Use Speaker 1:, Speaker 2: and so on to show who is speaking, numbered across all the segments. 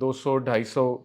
Speaker 1: 200-250,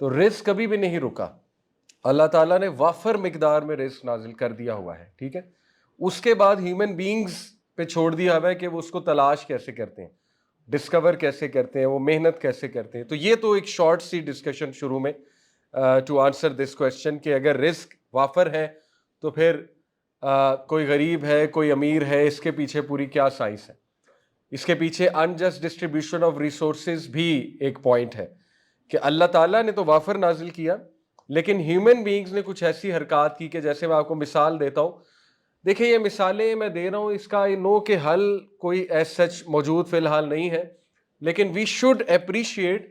Speaker 1: تو رزق کبھی بھی نہیں رکا. اللہ تعالیٰ نے وافر مقدار میں رزق نازل کر دیا ہوا ہے, ٹھیک ہے. اس کے بعد ہیومن بینگز پہ چھوڑ دیا ہوا ہے کہ وہ اس کو تلاش کیسے کرتے ہیں, ڈسکور کیسے کرتے ہیں, وہ محنت کیسے کرتے ہیں. تو یہ تو ایک شارٹ سی ڈسکشن شروع میں ٹو آنسر دس کویسچن کہ اگر رزق وافر ہے تو پھر کوئی غریب ہے, کوئی امیر ہے, اس کے پیچھے پوری کیا سائنس ہے. اس کے پیچھے انجسٹ ڈسٹریبیوشن آف ریسورسز بھی ایک پوائنٹ ہے کہ اللہ تعالیٰ نے تو وافر نازل کیا, لیکن ہیومن بینگز نے کچھ ایسی حرکات کی کہ جیسے میں آپ کو مثال دیتا ہوں. دیکھیں یہ مثالیں میں دے رہا ہوں, اس کا نو کہ حل کوئی ایز سچ موجود فی الحال نہیں ہے, لیکن وی شوڈ اپریشیٹ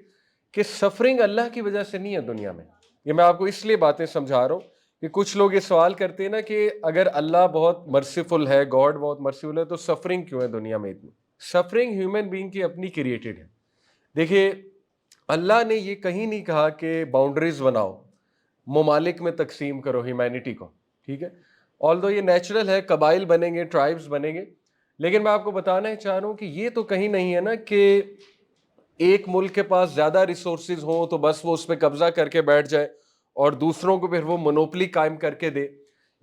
Speaker 1: کہ سفرنگ اللہ کی وجہ سے نہیں ہے دنیا میں. یہ میں آپ کو اس لیے باتیں سمجھا رہا ہوں کہ کچھ لوگ یہ سوال کرتے ہیں نا کہ اگر اللہ بہت مرسیفل ہے, گاڈ بہت مرسیفل ہے, تو سفرنگ کیوں ہے دنیا میں اتنی. سفرنگ ہیومن بینگ کی اپنی کریٹڈ ہے. دیکھیے اللہ نے یہ کہیں نہیں کہا کہ باؤنڈریز بناؤ, ممالک میں تقسیم کرو ہیومینٹی کو, ٹھیک ہے. آلدو یہ نیچرل ہے, قبائل بنیں گے, ٹرائبز بنیں گے, لیکن میں آپ کو بتانا چاہ رہا ہوں کہ یہ تو کہیں نہیں ہے نا کہ ایک ملک کے پاس زیادہ ریسورسز ہوں تو بس وہ اس پہ قبضہ کر کے بیٹھ جائے اور دوسروں کو پھر وہ منوپلی قائم کر کے دے.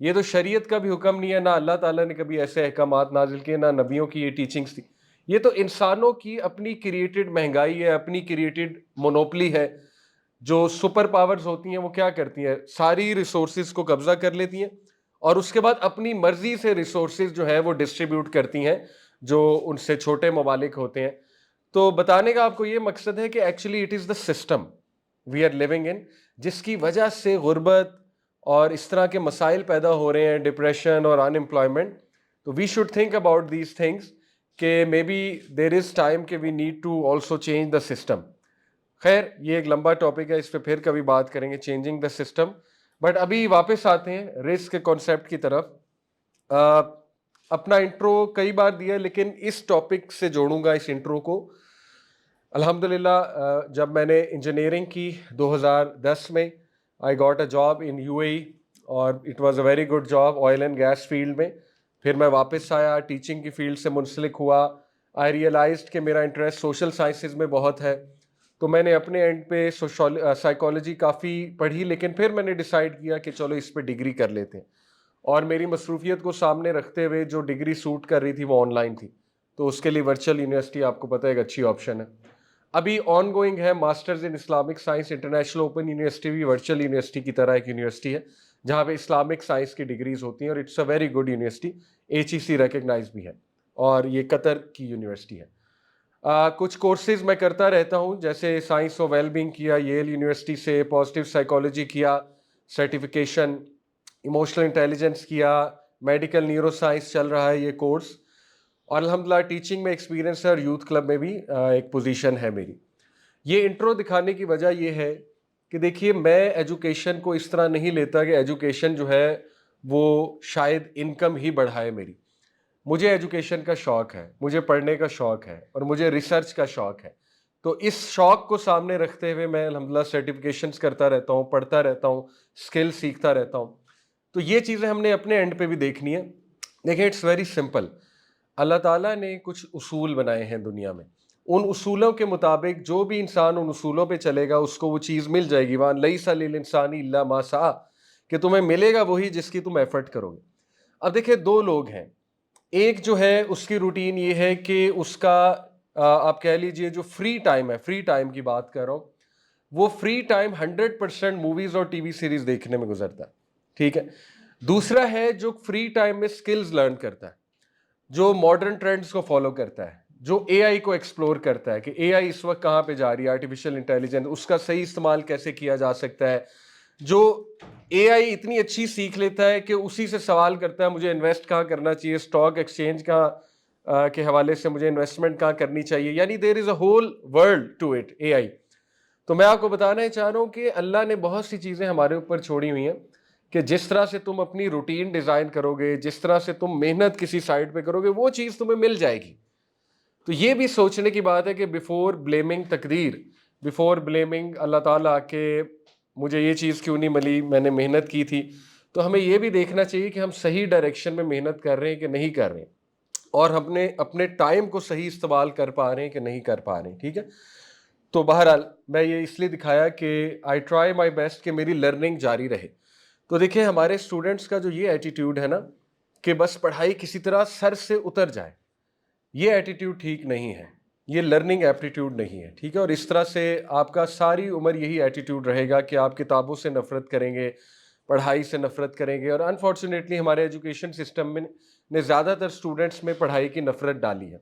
Speaker 1: یہ تو شریعت کا بھی حکم نہیں ہے, نہ اللہ تعالیٰ نے کبھی ایسے احکامات نازل کیے, نہ نبیوں کی یہ ٹیچنگز تھی. یہ تو انسانوں کی اپنی کریٹڈ مہنگائی ہے, اپنی کریٹڈ مونوپلی ہے. جو سپر پاورز ہوتی ہیں وہ کیا کرتی ہیں, ساری ریسورسز کو قبضہ کر لیتی ہیں اور اس کے بعد اپنی مرضی سے ریسورسز جو ہے وہ ڈسٹریبیوٹ کرتی ہیں جو ان سے چھوٹے ممالک ہوتے ہیں. تو بتانے کا آپ کو یہ مقصد ہے کہ actually it is the system we are living in, جس کی وجہ سے غربت اور اس طرح کے مسائل پیدا ہو رہے ہیں, ڈپریشن اور ان امپلائمنٹ. تو we should think about these things کہ maybe there is time کہ we need to also change the system. خیر یہ ایک لمبا ٹاپک ہے, اس پہ پھر کبھی بات کریں گے, چینجنگ دا سسٹم. بٹ ابھی واپس آتے ہیں رزق کے کانسیپٹ کی طرف. اپنا انٹرو کئی بار دیا لیکن اس ٹاپک سے جوڑوں گا اس انٹرو کو. الحمدللہ جب میں نے انجینئرنگ کی 2010 میں, I got a job in UAE اور it was a very good job oil and gas field میں. پھر میں واپس آیا, ٹیچنگ کی فیلڈ سے منسلک ہوا. آئی ریئلائزڈ کہ میرا انٹرسٹ سوشل سائنسز میں بہت ہے, تو میں نے اپنے اینڈ پہ سائیکالوجی کافی پڑھی, لیکن پھر میں نے ڈیسائیڈ کیا کہ چلو اس پہ ڈگری کر لیتے ہیں. اور میری مصروفیت کو سامنے رکھتے ہوئے جو ڈگری سوٹ کر رہی تھی وہ آن لائن تھی, تو اس کے لیے ورچوئل یونیورسٹی آپ کو پتہ ہے ایک اچھی آپشن ہے. ابھی آن گوئنگ ہے masters in Islamic science. International open university بھی ورچوئل یونیورسٹی کی طرح ایک یونیورسٹی ہے جہاں پہ اسلامک سائنس کی ڈگریز ہوتی ہیں, اور it's a very good university, HEC recognise بھی ہے, اور یہ قطر کی یونیورسٹی ہے. کچھ کورسز میں کرتا رہتا ہوں, جیسے سائنس آف ویل بینگ کیا ییل یونیورسٹی سے, پازیٹیو سائیکالوجی کیا سرٹیفکیشن, ایموشنل انٹیلیجنس کیا, میڈیکل نیورو سائنس چل رہا ہے یہ کورس, اور الحمدللہ ٹیچنگ میں ایکسپیرینس ہے اور یوتھ کلب میں بھی ایک پوزیشن ہے میری. یہ انٹرو دکھانے کی وجہ یہ ہے کہ دیکھیے میں ایجوکیشن کو اس طرح نہیں لیتا کہ ایجوکیشن جو ہے وہ شاید انکم ہی بڑھائے میری. مجھے ایجوکیشن کا شوق ہے, مجھے پڑھنے کا شوق ہے, اور مجھے ریسرچ کا شوق ہے. تو اس شوق کو سامنے رکھتے ہوئے میں الحمدللہ سرٹیفکیشنز کرتا رہتا ہوں, پڑھتا رہتا ہوں, اسکل سیکھتا رہتا ہوں. تو یہ چیزیں ہم نے اپنے اینڈ پہ بھی دیکھنی ہے. دیکھیں اٹس ویری سمپل, اللہ تعالیٰ نے کچھ اصول بنائے ہیں دنیا میں, ان اصولوں کے مطابق جو بھی انسان ان اصولوں پہ چلے گا اس کو وہ چیز مل جائے گی. وَأَن لَيْسَ لِلْإِنسَانِ إِلَّا مَا سَعَىٰ, کہ تمہیں ملے گا وہی جس کی تم ایفرٹ کرو گے. اب دیکھیں دو لوگ ہیں, ایک جو ہے اس کی روٹین یہ ہے کہ اس کا آپ کہہ لیجئے جو فری ٹائم ہے, فری ٹائم کی بات کر رہا ہوں, وہ فری ٹائم 100% موویز اور ٹی وی سیریز دیکھنے میں گزرتا ہے, ٹھیک ہے. دوسرا ہے جو فری ٹائم میں سکلز لرن کرتا ہے, جو ماڈرن ٹرینڈز کو فالو کرتا ہے, جو AI کو ایکسپلور کرتا ہے کہ AI اس وقت کہاں پہ جا رہی ہے, آرٹیفیشیل انٹیلیجنس, اس کا صحیح استعمال کیسے کیا جا سکتا ہے. جو AI اتنی اچھی سیکھ لیتا ہے کہ اسی سے سوال کرتا ہے مجھے انویسٹ کہاں کرنا چاہیے, اسٹاک ایکسچینج کہاں کے حوالے سے مجھے انویسٹمنٹ کہاں کرنی چاہیے, یعنی there is a whole world to it AI. تو میں آپ کو بتانا چاہ رہا ہوں کہ اللہ نے بہت سی چیزیں ہمارے اوپر چھوڑی ہوئی ہیں کہ جس طرح سے تم اپنی روٹین ڈیزائن کرو گے, جس طرح سے تم محنت کسی سائٹ پہ کرو گے, وہ چیز تمہیں مل جائے گی. تو یہ بھی سوچنے کی بات ہے کہ بیفور بلیمنگ تقدیر, بیفور بلیمنگ اللہ تعالیٰ کہ مجھے یہ چیز کیوں نہیں ملی, میں نے محنت کی تھی, تو ہمیں یہ بھی دیکھنا چاہیے کہ ہم صحیح ڈائریکشن میں محنت کر رہے ہیں کہ نہیں کر رہے ہیں, اور ہم نے اپنے ٹائم کو صحیح استعمال کر پا رہے ہیں کہ نہیں کر پا رہے ہیں, ٹھیک ہے. تو بہرحال میں یہ اس لیے دکھایا کہ آئی ٹرائی مائی بیسٹ کہ میری لرننگ جاری رہے. تو دیکھیں ہمارے اسٹوڈنٹس کا جو یہ ایٹیٹیوڈ ہے نا کہ بس پڑھائی کسی طرح سر سے اتر جائے, یہ ایٹیٹیوڈ ٹھیک نہیں ہے, یہ لرننگ ایپٹیٹیوڈ نہیں ہے, ٹھیک ہے. اور اس طرح سے آپ کا ساری عمر یہی ایٹیٹیوڈ رہے گا کہ آپ کتابوں سے نفرت کریں گے, پڑھائی سے نفرت کریں گے. اور انفارچونیٹلی ہمارے ایجوکیشن سسٹم میں نے زیادہ تر اسٹوڈنٹس میں پڑھائی کی نفرت ڈالی ہے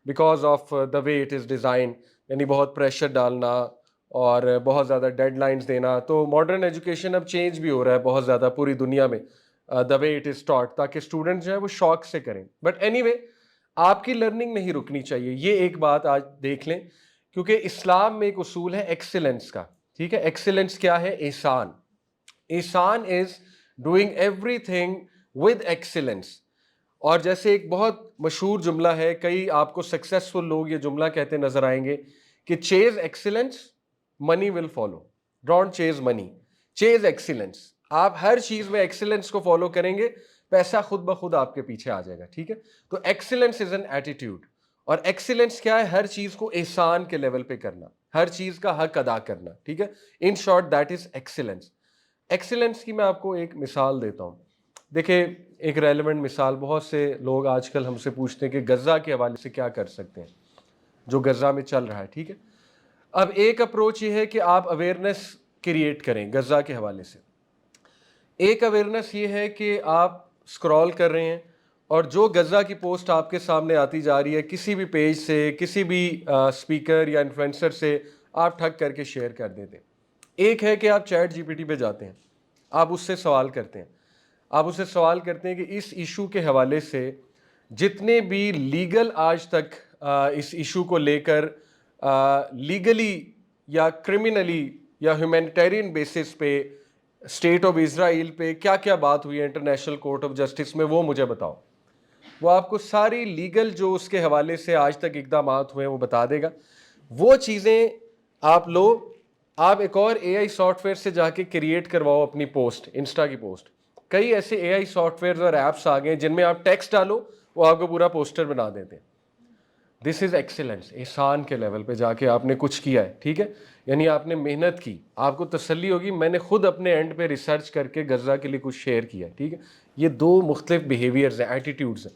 Speaker 1: because of the way it is design, یعنی بہت پریشر ڈالنا اور بہت زیادہ ڈیڈ لائنز دینا. تو ماڈرن ایجوکیشن اب چینج بھی ہو رہا ہے بہت زیادہ پوری دنیا میں, دا وے اٹ از ٹاٹ, تاکہ اسٹوڈنٹ جو ہے وہ شوق سے کریں. بٹ اینی وے آپ کی لرننگ نہیں رکنی چاہیے, یہ ایک بات آج دیکھ لیں, کیونکہ اسلام میں ایک اصول ہے ایکسیلنس کا, ٹھیک ہے. ایکسیلنس کیا ہے؟ احسان. احسان is doing everything with excellence. اور جیسے ایک بہت مشہور جملہ ہے, کئی آپ کو سکسیسفل لوگ یہ جملہ کہتے نظر آئیں گے کہ چیز excellence money will follow. Don't چیز منی, چیز ایکسیلنس. آپ ہر چیز میں ایکسیلنس کو فالو کریں گے, پیسہ خود بخود آپ کے پیچھے آ جائے گا, ٹھیک ہے. تو ایکسیلنس از این ایٹیٹیوڈ. اور ایکسیلنس کیا ہے؟ ہر چیز کو احسان کے لیول پہ کرنا, ہر چیز کا حق ادا کرنا, ٹھیک ہے. In short that is excellence. Excellence کی میں آپ کو ایک مثال دیتا ہوں. دیکھیں ایک ریلیونٹ مثال, بہت سے لوگ آج کل ہم سے پوچھتے ہیں کہ غزہ کے حوالے سے کیا کر سکتے ہیں, جو غزہ میں چل رہا ہے, ٹھیک ہے. اب ایک اپروچ یہ ہے کہ آپ اویئرنیس کریٹ کریں غزہ کے حوالے سے. ایک اویئرنیس یہ ہے کہ آپ اسکرول کر رہے ہیں اور جو غزہ کی پوسٹ آپ کے سامنے آتی جا رہی ہے کسی بھی پیج سے, کسی بھی اسپیکر یا انفلوئنسر سے, آپ ٹھگ کر کے شیئر کر دیتے ہیں. ایک ہے کہ آپ چیٹ جی پی ٹی پہ جاتے ہیں, آپ اس سے سوال کرتے ہیں, آپ اسے سوال کرتے ہیں کہ اس ایشو کے حوالے سے جتنے بھی لیگل آج تک اس ایشو کو لے کر لیگلی یا کرمنلی یا ہیومینیٹیرین بیسس پہ اسٹیٹ آف اسرائیل پہ کیا کیا بات ہوئی ہے انٹرنیشنل کورٹ آف جسٹس میں, وہ مجھے بتاؤ. وہ آپ کو ساری لیگل جو اس کے حوالے سے آج تک اقدامات ہوئے ہیں وہ بتا دے گا. وہ چیزیں آپ لو, آپ ایک اور اے آئی سافٹ ویئر سے جا کے کریٹ کرواؤ اپنی پوسٹ, انسٹا کی پوسٹ. کئی ایسے اے آئی سافٹ ویئر اور ایپس آ گئے جن میں آپ ٹیکسٹ ڈالو وہ آپ کو پورا پوسٹر بنا دیتے ہیں. دس از ایکسیلنس. احسان کے لیول پہ جا کے آپ نے کچھ کیا ہے, ٹھیک ہے. یعنی آپ نے محنت کی, آپ کو تسلی ہوگی میں نے خود اپنے اینڈ پہ ریسرچ کر کے غزہ کے لیے کچھ شیئر کیا ہے, ٹھیک ہے. یہ دو مختلف بیہیویئرز ہیں, ایٹیٹیوڈز ہیں.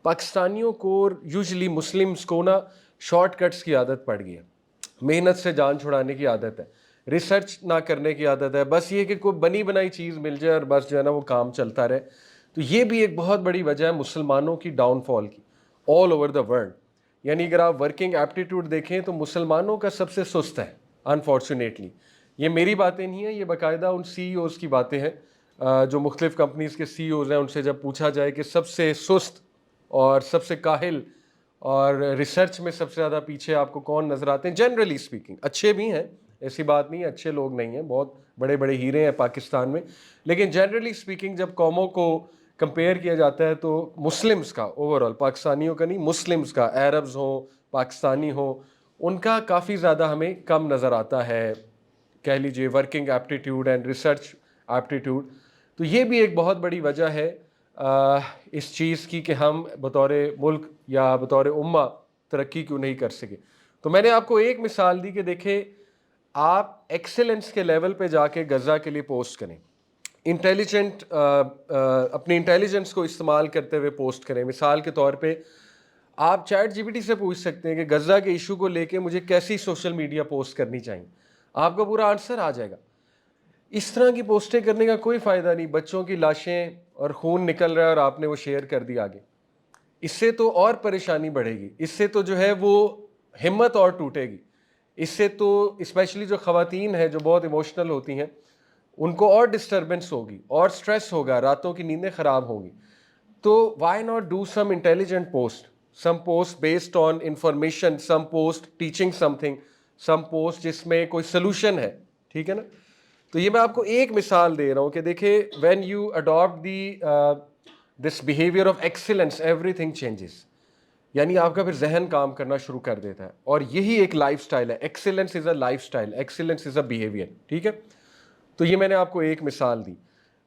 Speaker 1: پاکستانیوں کو یوزلی مسلمس کو نا شارٹ کٹس کی عادت پڑ گئی ہے, محنت سے جان چھڑانے کی عادت ہے, ریسرچ نہ کرنے کی عادت ہے, بس یہ کہ کوئی بنی بنائی چیز مل جائے اور بس جو ہے نا وہ کام چلتا رہے. تو یہ بھی ایک بہت بڑی وجہ ہے مسلمانوں کی ڈاؤن فال کی آل اوور دا ورلڈ. یعنی اگر آپ ورکنگ ایپٹیٹیوڈ دیکھیں تو مسلمانوں کا سب سے سست ہے انفارچونیٹلی. یہ میری باتیں نہیں ہیں, یہ باقاعدہ ان سی ای اوز کی باتیں ہیں جو مختلف کمپنیز کے سی ای اوز ہیں. ان سے جب پوچھا جائے کہ سب سے سست اور سب سے کاہل اور ریسرچ میں سب سے زیادہ پیچھے آپ کو کون نظر آتے ہیں, جنرلی اسپیکنگ اچھے بھی ہیں, ایسی بات نہیں ہے اچھے لوگ نہیں ہیں, بہت بڑے بڑے ہیرے ہیں پاکستان میں, لیکن جنرلی اسپیکنگ جب قوموں کو کمپیئر کیا جاتا ہے تو مسلمز کا اوور آل, پاکستانیوں کا نہیں, مسلمز کا, عربز ہوں پاکستانی ہوں, ان کا کافی زیادہ ہمیں کم نظر آتا ہے کہہ لیجیے working aptitude and research aptitude. تو یہ بھی ایک بہت بڑی وجہ ہے اس چیز کی کہ ہم بطور ملک یا بطور امہ ترقی کیوں نہیں کر سکے. تو میں نے آپ کو ایک مثال دی کہ دیکھیں آپ ایکسیلنس کے لیول پہ جا کے غزہ کے لیے پوسٹ کریں, انٹیلیجنٹ اپنی انٹیلیجنس کو استعمال کرتے ہوئے پوسٹ کریں. مثال کے طور پہ آپ چیٹ جی پی ٹی سے پوچھ سکتے ہیں کہ غزہ کے ایشو کو لے کے مجھے کیسی سوشل میڈیا پوسٹ کرنی چاہیے, آپ کو پورا آنسر آ جائے گا. اس طرح کی پوسٹیں کرنے کا کوئی فائدہ نہیں, بچوں کی لاشیں اور خون نکل رہا ہے اور آپ نے وہ شیئر کر دیا آگے. اس سے تو اور پریشانی بڑھے گی, اس سے تو جو ہے وہ ہمت اور ٹوٹے گی, اس سے تو اسپیشلی جو خواتین ہیں جو بہت ایموشنل ہوتی ہیں ان کو اور ڈسٹربنس ہوگی اور سٹریس ہوگا, راتوں کی نیندیں خراب ہوں گی. تو why not do some intelligent post, some post based on information, some post teaching something, some post جس میں کوئی سلوشن ہے, ٹھیک ہے نا. تو یہ میں آپ کو ایک مثال دے رہا ہوں کہ دیکھیں when you adapt the this behaviour of excellence everything changes. یعنی آپ کا پھر ذہن کام کرنا شروع کر دیتا ہے, اور یہی ایک لائف سٹائل ہے. Excellence is a life style, excellence is a behaviour, ٹھیک ہے. تو یہ میں نے آپ کو ایک مثال دی.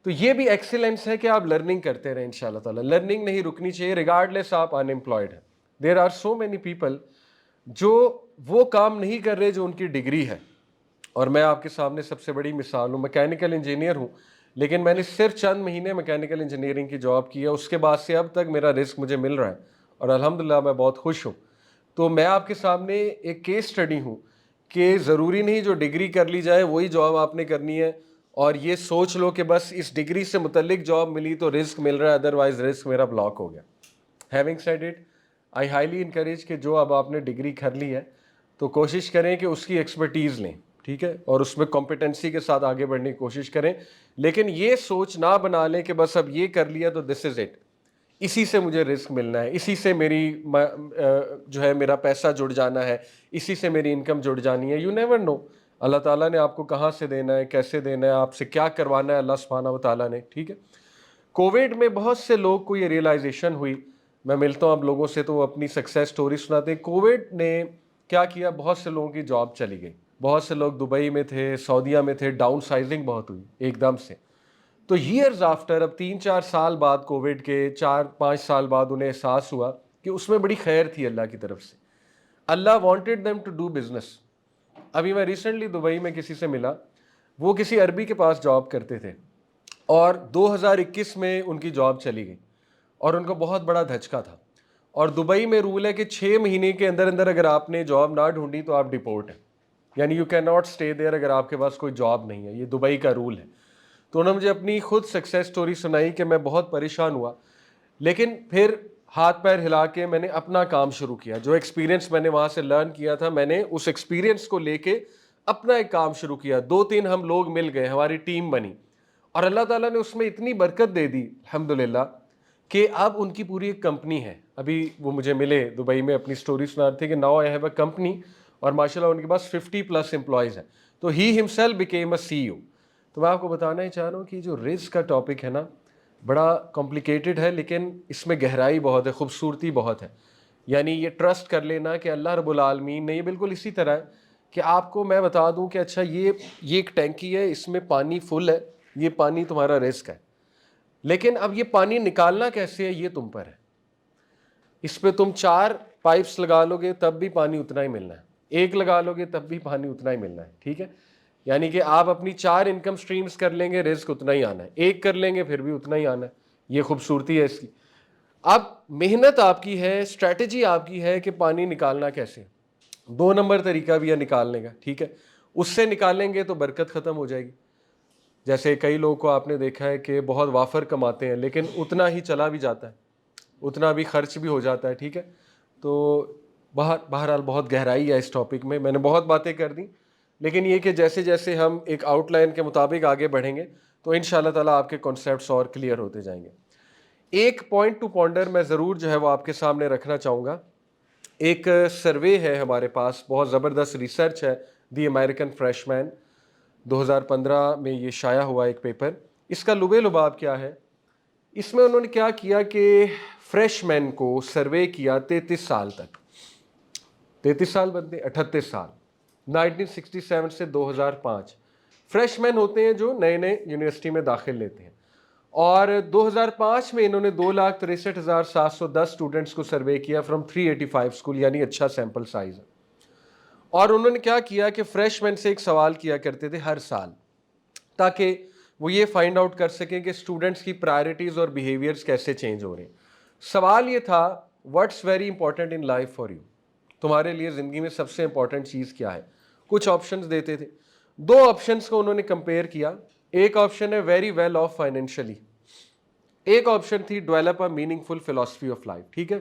Speaker 1: تو یہ بھی ایکسیلنس ہے کہ آپ لرننگ کرتے رہیں انشاءاللہ تعالیٰ, لرننگ نہیں رکنی چاہیے ریگارڈلیس آپ ان امپلائڈ ہیں. There are so many people جو وہ کام نہیں کر رہے جو ان کی ڈگری ہے. اور میں آپ کے سامنے سب سے بڑی مثال ہوں. میکینیکل انجینئر ہوں, لیکن میں نے صرف چند مہینے میکینیکل انجینئرنگ کی جاب کی ہے. اس کے بعد سے اب تک میرا رزق مجھے مل رہا ہے اور الحمدللہ میں بہت خوش ہوں. تو میں آپ کے سامنے ایک کیس اسٹڈی ہوں کہ ضروری نہیں جو ڈگری کر لی جائے وہی جاب آپ نے کرنی ہے, اور یہ سوچ لو کہ بس اس ڈگری سے متعلق جاب ملی تو رزق مل رہا ہے, ادروائز رزق میرا بلاک ہو گیا. Having said it, I highly encourage کہ جو اب آپ نے ڈگری کر لی ہے تو کوشش کریں کہ اس کی ایکسپرٹیز لیں, ٹھیک ہے, اور اس میں کمپیٹنسی کے ساتھ آگے بڑھنے کی کوشش کریں. لیکن یہ سوچ نہ بنا لیں کہ بس اب یہ کر لیا تو دس از اٹ, اسی سے مجھے رزق ملنا ہے, اسی سے میری جو ہے میرا پیسہ جڑ جانا ہے, اسی سے میری انکم جڑ جانی ہے. یو نیور نو اللہ تعالیٰ نے آپ کو کہاں سے دینا ہے, کیسے دینا ہے, آپ سے کیا کروانا ہے اللہ سبحانہ و تعالیٰ نے, ٹھیک ہے. کووڈ میں بہت سے لوگ کو یہ ریئلائزیشن ہوئی, میں ملتا ہوں اب لوگوں سے تو وہ اپنی سکسیس سٹوری سناتے ہیں. کووڈ نے کیا کیا, بہت سے لوگوں کی جاب چلی گئی, بہت سے لوگ دبئی میں تھے, سعودیہ میں تھے, ڈاؤن سائزنگ بہت ہوئی ایک دم سے. تو ایئرز آفٹر, اب 3-4 سال بعد کووڈ کے, 4-5 سال بعد انہیں احساس ہوا کہ اس میں بڑی خیر تھی اللہ کی طرف سے. Allah wanted them to do business. ابھی میں ریسنٹلی دبئی میں کسی سے ملا, وہ کسی عربی کے پاس جاب کرتے تھے اور 2021 میں ان کی جاب چلی گئی اور ان کو بہت بڑا دھچکا تھا. اور دبئی میں رول ہے کہ 6 مہینے کے اندر اندر اگر آپ نے جاب نہ ڈھونڈی تو آپ ڈپورٹ ہیں, یعنی you can not stay there اگر آپ کے پاس کوئی جاب نہیں ہے. یہ دبئی کا رول ہے. تو انہوں نے مجھے اپنی خود سکسیس سٹوری سنائی کہ میں بہت پریشان ہوا, لیکن پھر ہاتھ پیر ہلا کے میں نے اپنا کام شروع کیا. جو ایکسپیرینس میں نے وہاں سے لرن کیا تھا, میں نے اس ایکسپیرینس کو لے کے اپنا ایک کام شروع کیا. 2-3 ہم لوگ مل گئے, ہماری ٹیم بنی, اور اللہ تعالیٰ نے اس میں اتنی برکت دے دی الحمدللہ کہ اب ان کی پوری ایک کمپنی ہے. ابھی وہ مجھے ملے دبئی میں, اپنی سٹوری سنا رہے تھے کہ now I have a company, اور ماشاءاللہ ان کے پاس 50+ امپلائیز ہیں. تو ہی ہمسیلف بیکیم اے CEO. تو میں آپ کو بتانا ہی چاہ رہا ہوں کہ جو رزق کا ٹاپک ہے نا, بڑا کمپلیکیٹڈ ہے, لیکن اس میں گہرائی بہت ہے, خوبصورتی بہت ہے. یعنی یہ ٹرسٹ کر لینا کہ اللہ رب العالمین نے, یہ بالکل اسی طرح ہے کہ آپ کو میں بتا دوں کہ اچھا یہ ایک ٹینکی ہے, اس میں پانی فل ہے, یہ پانی تمہارا رزق ہے, لیکن اب یہ پانی نکالنا کیسے ہے یہ تم پر ہے. اس پہ تم 4 پائپس لگا لو گے تب بھی پانی اتنا ہی ملنا ہے, 1 لگا لو گے تب بھی پانی اتنا ہی ملنا ہے, ٹھیک ہے. یعنی کہ آپ اپنی 4 انکم سٹریمز کر لیں گے, رزق اتنا ہی آنا ہے, 1 کر لیں گے پھر بھی اتنا ہی آنا ہے. یہ خوبصورتی ہے اس کی. اب محنت آپ کی ہے, اسٹریٹجی آپ کی ہے کہ پانی نکالنا کیسے. 2 نمبر طریقہ بھی ہے نکالنے کا, ٹھیک ہے. اس سے نکالیں گے تو برکت ختم ہو جائے گی. جیسے کئی لوگوں کو آپ نے دیکھا ہے کہ بہت وافر کماتے ہیں, لیکن اتنا ہی چلا بھی جاتا ہے, اتنا بھی خرچ بھی ہو جاتا ہے, ٹھیک ہے. تو بہرحال بہت گہرائی ہے اس ٹاپک میں نے بہت باتیں کر دیں, لیکن یہ کہ جیسے جیسے ہم ایک آؤٹ لائن کے مطابق آگے بڑھیں گے تو ان شاء اللہ تعالیٰ آپ کے کانسیپٹس اور کلیئر ہوتے جائیں گے. ایک پوائنٹ ٹو پونڈر میں ضرور جو ہے وہ آپ کے سامنے رکھنا چاہوں گا. ایک سروے ہے ہمارے پاس, بہت زبردست ریسرچ ہے, دی امریکن فریش مین, 2015 میں یہ شائع ہوا ایک پیپر. اس کا لبے لباب کیا ہے, اس میں انہوں نے کیا کیا کہ فریش مین کو سروے کیا 33 سال تک, 33 سال بنتے 38 سال, 1967 سے 2005. فریش مین ہوتے ہیں جو نئے نئے یونیورسٹی میں داخل لیتے ہیں, اور 2005 میں انہوں نے 2,63,710 اسٹوڈنٹس کو سروے کیا فرام 385 اسکول, یعنی اچھا سیمپل سائز ہے. اور انہوں نے کیا کیا کہ فریش مین سے ایک سوال کیا کرتے تھے ہر سال, تاکہ وہ یہ فائنڈ آؤٹ کر سکیں کہ اسٹوڈنٹس کی پرائرٹیز اور بیہیویئرز کیسے چینج ہو رہے ہیں. سوال یہ تھا, what's very important in life for you, تمہارے لیے زندگی میں سب سے امپورٹنٹ چیز کیا ہے. کچھ آپشنز دیتے تھے, 2 آپشنز کو انہوں نے کمپیئر کیا. ایک آپشن ہے ویری ویل آف فائنینشلی, ایک آپشن تھی develop a meaningful philosophy of life, ٹھیک ہے.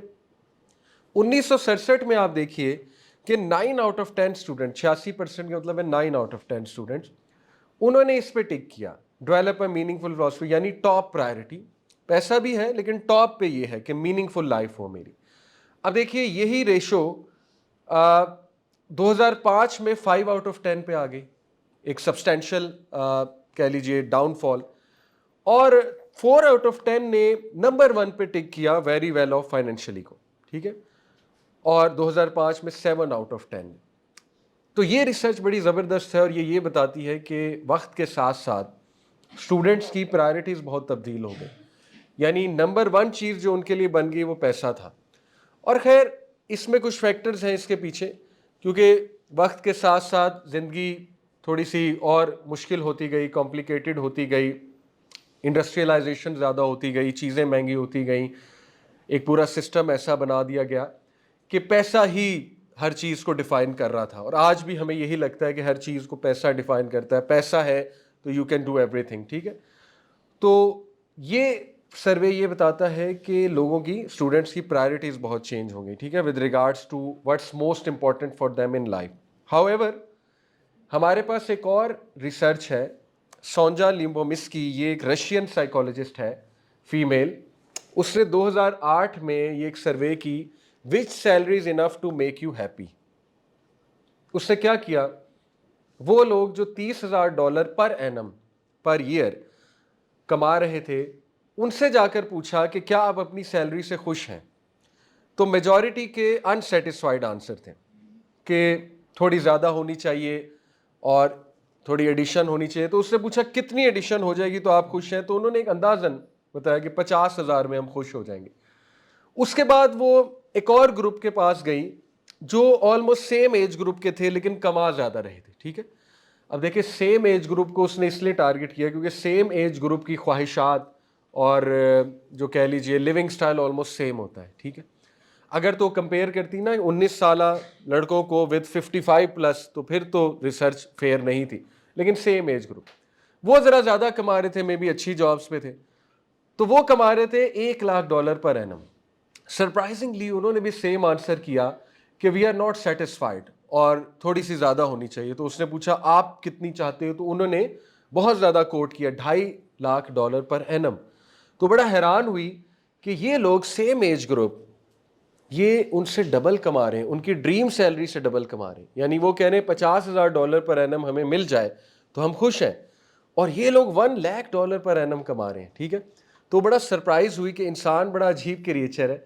Speaker 1: 1967 میں آپ دیکھیے کہ 9 آؤٹ آف 10 اسٹوڈنٹ, 86% کا مطلب ہے 9 آؤٹ آف 10 اسٹوڈنٹس, انہوں نے اس پہ ٹک کیا develop a meaningful philosophy, یعنی ٹاپ پرائرٹی. پیسہ بھی ہے لیکن ٹاپ پہ یہ ہے کہ میننگ فل لائف ہو میری. اب دیکھیے یہی ریشو 2005 میں 5 آؤٹ آف 10 پہ آ گئی, ایک سبسٹینشل کہہ لیجیے ڈاؤن فال, اور 4 آؤٹ آف 10 نے نمبر 1 پہ ٹک کیا ویری ویل آف فائنینشلی کو, ٹھیک ہے. اور 2005 میں 7 آؤٹ آف 10. تو یہ ریسرچ بڑی زبردست ہے, اور یہ بتاتی ہے کہ وقت کے ساتھ ساتھ اسٹوڈنٹس کی پرائرٹیز بہت تبدیل ہو گئی. یعنی نمبر 1 چیز جو ان کے لیے بن گئی وہ پیسہ تھا. اور خیر اس میں کچھ فیکٹرز ہیں اس کے پیچھے, کیونکہ وقت کے ساتھ ساتھ زندگی تھوڑی سی اور مشکل ہوتی گئی، کمپلیکیٹڈ ہوتی گئی، انڈسٹریلائزیشن زیادہ ہوتی گئی، چیزیں مہنگی ہوتی گئیں، ایک پورا سسٹم ایسا بنا دیا گیا کہ پیسہ ہی ہر چیز کو ڈیفائن کر رہا تھا. اور آج بھی ہمیں یہی لگتا ہے کہ ہر چیز کو پیسہ ڈیفائن کرتا ہے، پیسہ ہے تو you can do every thing. ٹھیک ہے، تو یہ سروے یہ بتاتا ہے کہ لوگوں کی، اسٹوڈنٹس کی پرائرٹیز بہت چینج ہوں گئی. ٹھیک ہے، with regards to what's most important for them in life. However, ہمارے پاس ایک اور ریسرچ ہے، سونجا لیمبومسکی، یہ ایک رشین سائیکالوجسٹ ہے، فیمیل. اس نے 2008 میں یہ ایک سروے کی، which salary is enough to make you happy. اس نے کیا کیا، وہ لوگ جو $30,000 پر اینم پر ایئر کما رہے تھے، ان سے جا کر پوچھا کہ کیا آپ اپنی سیلری سے خوش ہیں. تو میجورٹی کے انسیٹسفائیڈ آنسر تھے کہ تھوڑی زیادہ ہونی چاہیے اور تھوڑی ایڈیشن ہونی چاہیے. تو اس سے پوچھا کتنی ایڈیشن ہو جائے گی تو آپ خوش ہیں، تو انہوں نے ایک اندازاً بتایا کہ 50,000 میں ہم خوش ہو جائیں گے. اس کے بعد وہ ایک اور گروپ کے پاس گئی جو آلموسٹ سیم ایج گروپ کے تھے لیکن کما زیادہ رہے تھے. ٹھیک ہے، اب دیکھیں سیم ایج گروپ کو اس نے اس لیے ٹارگٹ کیا کیونکہ سیم ایج گروپ کی خواہشات اور جو کہہ لیجئے لیونگ سٹائل آلموسٹ سیم ہوتا ہے. ٹھیک ہے، اگر تو کمپیئر کرتی نا 19 سالہ لڑکوں کو ود 55 پلس تو پھر تو ریسرچ فیئر نہیں تھی، لیکن سیم ایج گروپ. وہ ذرا زیادہ کما رہے تھے، مے بی اچھی جابس پہ تھے، تو وہ کما رہے تھے $1,00,000 پر اینم. سرپرائزنگلی انہوں نے بھی سیم آنسر کیا کہ وی آر ناٹ سیٹسفائڈ اور تھوڑی سی زیادہ ہونی چاہیے. تو اس نے پوچھا آپ کتنی چاہتے ہو، تو انہوں نے بہت زیادہ کوٹ کیا، $2.5 lakh پر اینم. تو بڑا حیران ہوئی کہ یہ لوگ سیم ایج گروپ یہ ان سے ڈبل کما رہے ہیں، ان کی ڈریم سیلری سے ڈبل کما رہے ہیں. یعنی وہ کہہ رہے ہیں $50,000 پر اینم ہمیں مل جائے تو ہم خوش ہیں، اور یہ لوگ $1,00,000 پر اینم کما رہے ہیں. ٹھیک ہے، تو بڑا سرپرائز ہوئی کہ انسان بڑا عجیب کریچر ہے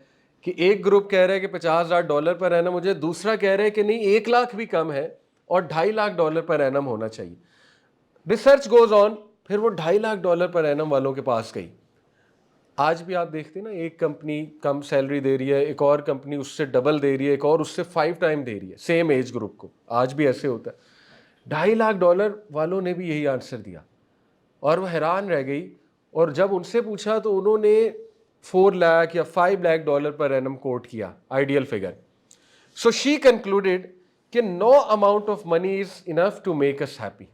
Speaker 1: کہ ایک گروپ کہہ رہا ہے کہ $50,000 پر اینم مجھے، دوسرا کہہ رہے ہیں کہ نہیں 1 لاکھ بھی کم ہے اور $2.5 lakh پر اینم ہونا چاہیے. ریسرچ گوز آن، پھر وہ $2.5 lakh پر اینم والوں کے پاس گئی. آج بھی آپ دیکھتے ہیں نا، ایک کمپنی کم سیلری دے رہی ہے، ایک اور کمپنی اس سے ڈبل دے رہی ہے، ایک اور اس سے 5 ٹائم دے رہی ہے سیم ایج گروپ کو. آج بھی ایسے ہوتا ہے. $2.5 lakh والوں نے بھی یہی آنسر دیا اور وہ حیران رہ گئی. اور جب ان سے پوچھا تو انہوں نے 4 لاکھ یا $5 lakh پر اینم کوٹ کیا آئیڈیل فگر. سو شی کنکلوڈیڈ کہ no amount of money is enough to make us happy.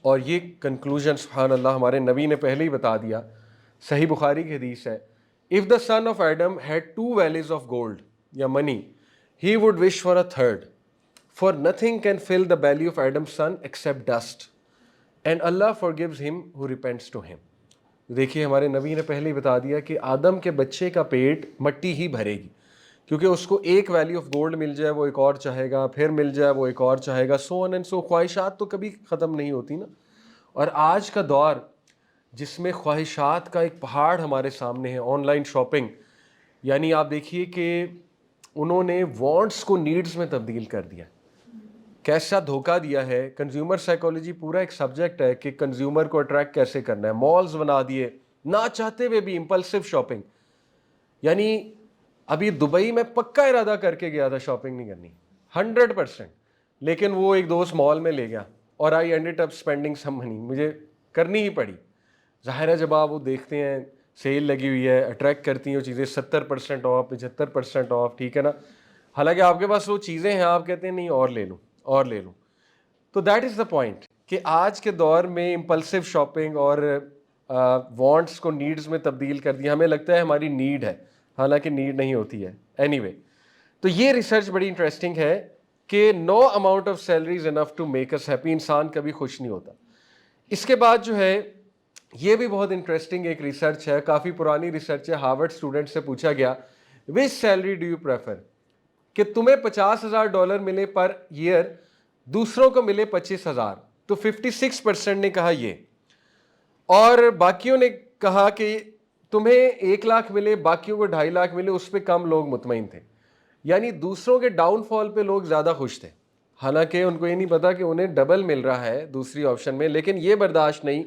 Speaker 1: اور یہ کنکلوژن سبحان اللہ ہمارے نبی نے پہلے ہی بتا دیا، صحیح بخاری کی حدیث ہے، if the son of Adam had 2 valleys of gold یا money, he would wish for a third, for nothing can fill the belly of Adam's son except dust, and Allah forgives him who repents to him. دیکھیے ہمارے نبی نے پہلے ہی بتا دیا کہ آدم کے بچے کا پیٹ مٹی ہی بھرے گی، کیونکہ اس کو ایک ویلی آف گولڈ مل جائے وہ ایک اور چاہے گا، پھر مل جائے وہ ایک اور چاہے گا، سو آن اینڈ سو. خواہشات تو کبھی ختم نہیں ہوتی نا. اور آج کا دور جس میں خواہشات کا ایک پہاڑ ہمارے سامنے ہے، آن لائن شاپنگ، یعنی آپ دیکھیے کہ انہوں نے وانٹس کو نیڈز میں تبدیل کر دیا. کیسا دھوکہ دیا ہے. کنزیومر سائیکالوجی پورا ایک سبجیکٹ ہے کہ کنزیومر کو اٹریکٹ کیسے کرنا ہے. مالز بنا دیے نہ چاہتے ہوئے بھی، امپلسو شاپنگ. یعنی ابھی دبئی میں پکا ارادہ کر کے گیا تھا شاپنگ نہیں کرنی 100%، لیکن وہ ایک دوست مال میں لے گیا اور آئی اینڈڈ اپ اسپینڈنگ سم منی، مجھے کرنی ہی پڑی. ظاہر ہے جب آپ وہ دیکھتے ہیں سیل لگی ہوئی ہے، اٹریکٹ کرتی ہیں وہ چیزیں 70% آف، 75% آف، ٹھیک ہے نا، حالانکہ آپ کے پاس وہ چیزیں ہیں، آپ کہتے ہیں نہیں اور لے لوں اور لے لوں. تو دیٹ از دا پوائنٹ کہ آج کے دور میں امپلسو شاپنگ اور وانٹس کو نیڈز میں تبدیل کر دیا. ہمیں لگتا ہے ہماری نیڈ ہے، حالانکہ نیڈ نہیں ہوتی ہے. اینی وے، تو یہ ریسرچ بڑی انٹرسٹنگ ہے کہ no amount of salary is enough to make us happy. انسان کبھی خوش نہیں ہوتا. اس کے بعد جو ہے یہ بھی بہت انٹرسٹنگ ایک ریسرچ ہے، کافی پرانی ریسرچ ہے. ہارورڈ اسٹوڈنٹ سے پوچھا گیا وچ سیلری ڈو یو پریفر، کہ تمہیں $50,000 ملے پر ایئر، دوسروں کو ملے 25,000. تو 56% نے کہا یہ، اور باقیوں نے کہا کہ تمہیں 1 لاکھ ملے، باقیوں کو 2.5 لاکھ ملے. اس پہ کم لوگ مطمئن تھے. یعنی دوسروں کے ڈاؤن فال پہ لوگ زیادہ خوش تھے، حالانکہ ان کو یہ نہیں پتا کہ انہیں ڈبل مل رہا ہے دوسری آپشن میں، لیکن یہ برداشت نہیں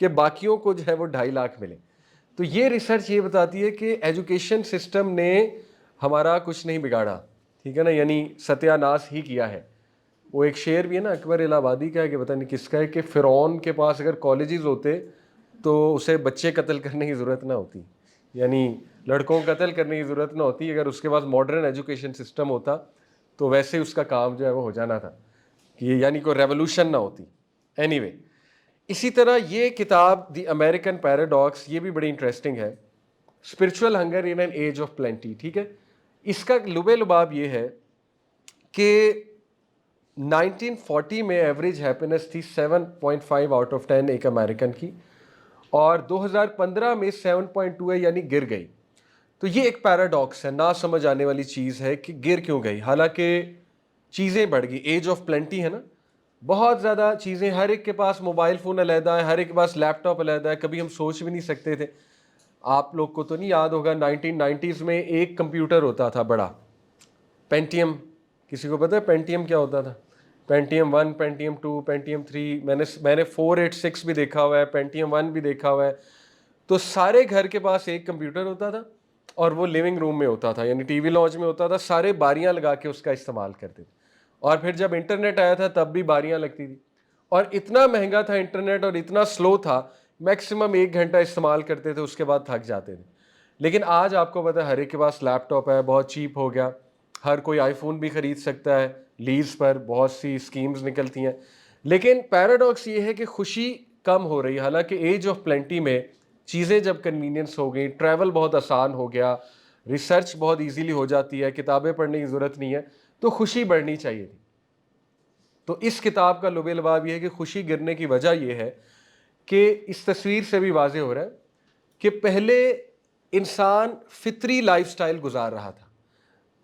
Speaker 1: کہ باقیوں کو جو ہے وہ 2.5 لاکھ ملے. تو یہ ریسرچ یہ بتاتی ہے کہ ایجوکیشن سسٹم نے ہمارا کچھ نہیں بگاڑا. ٹھیک ہے نا, یعنی ستیہ ناش ہی کیا ہے. وہ ایک شعر بھی ہے نا اکبر الہ آبادی کا ہے کہ پتہ نہیں کس کا ہے, کہ فرعون کے پاس اگر کالجز ہوتے تو اسے بچے قتل کرنے کی ضرورت نہ ہوتی, یعنی لڑکوں کو قتل کرنے کی ضرورت نہ ہوتی. اگر اس کے پاس ماڈرن ایجوکیشن سسٹم ہوتا تو ویسے اس کا کام جو ہے وہ ہو جانا تھا, کہ یعنی کوئی ریولوشن نہ ہوتی. اینی وے, اسی طرح یہ کتاب دی امریکن پیراڈاکس, یہ بھی بڑی انٹرسٹنگ ہے, spiritual hunger in an age of plenty. ٹھیک ہے, اس کا لب لباب یہ ہے کہ 1940 میں ایوریج ہیپینس تھی 7.5 آؤٹ آف 10 ایک امریکن کی, اور 2015 میں 7.2 ہے, یعنی گر گئی. تو یہ ایک پیراڈاکس ہے, نہ سمجھ آنے والی چیز ہے کہ گر کیوں گئی, حالانکہ چیزیں بڑھ گئی, ایج آف پلینٹی ہے نا, بہت زیادہ چیزیں, ہر ایک کے پاس موبائل فون علیحدہ ہے, ہر ایک کے پاس لیپ ٹاپ علیحدہ ہے. کبھی ہم سوچ بھی نہیں سکتے تھے. آپ لوگ کو تو نہیں یاد ہوگا 1990s میں ایک کمپیوٹر ہوتا تھا بڑا, پینٹیم. کسی کو پتہ ہے پینٹیم کیا ہوتا تھا؟ پینٹیم 1, پینٹیم 2, پینٹیم 3, میں نے 486 بھی دیکھا ہوا ہے, پینٹیم 1 بھی دیکھا ہوا ہے. تو سارے گھر کے پاس ایک کمپیوٹر ہوتا تھا, اور وہ لیونگ روم میں ہوتا تھا, یعنی ٹی وی لاؤنج میں ہوتا تھا. سارے باریاں لگا کے اس کا استعمال کرتے تھے, اور پھر جب انٹرنیٹ آیا تھا تب بھی باریاں لگتی تھی. اور اتنا مہنگا تھا انٹرنیٹ, اور اتنا سلو تھا, میکسیمم 1 گھنٹہ استعمال کرتے تھے, اس کے بعد تھک جاتے تھے. لیکن آج آپ کو پتہ ہے ہر ایک کے پاس لیپ ٹاپ ہے, بہت چیپ ہو گیا, ہر کوئی آئی فون بھی خرید سکتا ہے, لیز پر بہت سی اسکیمز نکلتی ہیں. لیکن پیراڈاکس یہ ہے کہ خوشی کم ہو رہی ہے, حالانکہ ایج آف پلینٹی میں چیزیں جب کنوینئنس ہو گئی, ٹریول بہت آسان ہو گیا, ریسرچ بہت ایزیلی ہو جاتی ہے, کتابیں پڑھنے کی ضرورت نہیں ہے, تو خوشی بڑھنی چاہیے تھی. تو اس کتاب کا لب لباب یہ ہے کہ خوشی گرنے کی وجہ یہ ہے کہ اس تصویر سے بھی واضح ہو رہا ہے کہ پہلے انسان فطری لائف سٹائل گزار رہا تھا,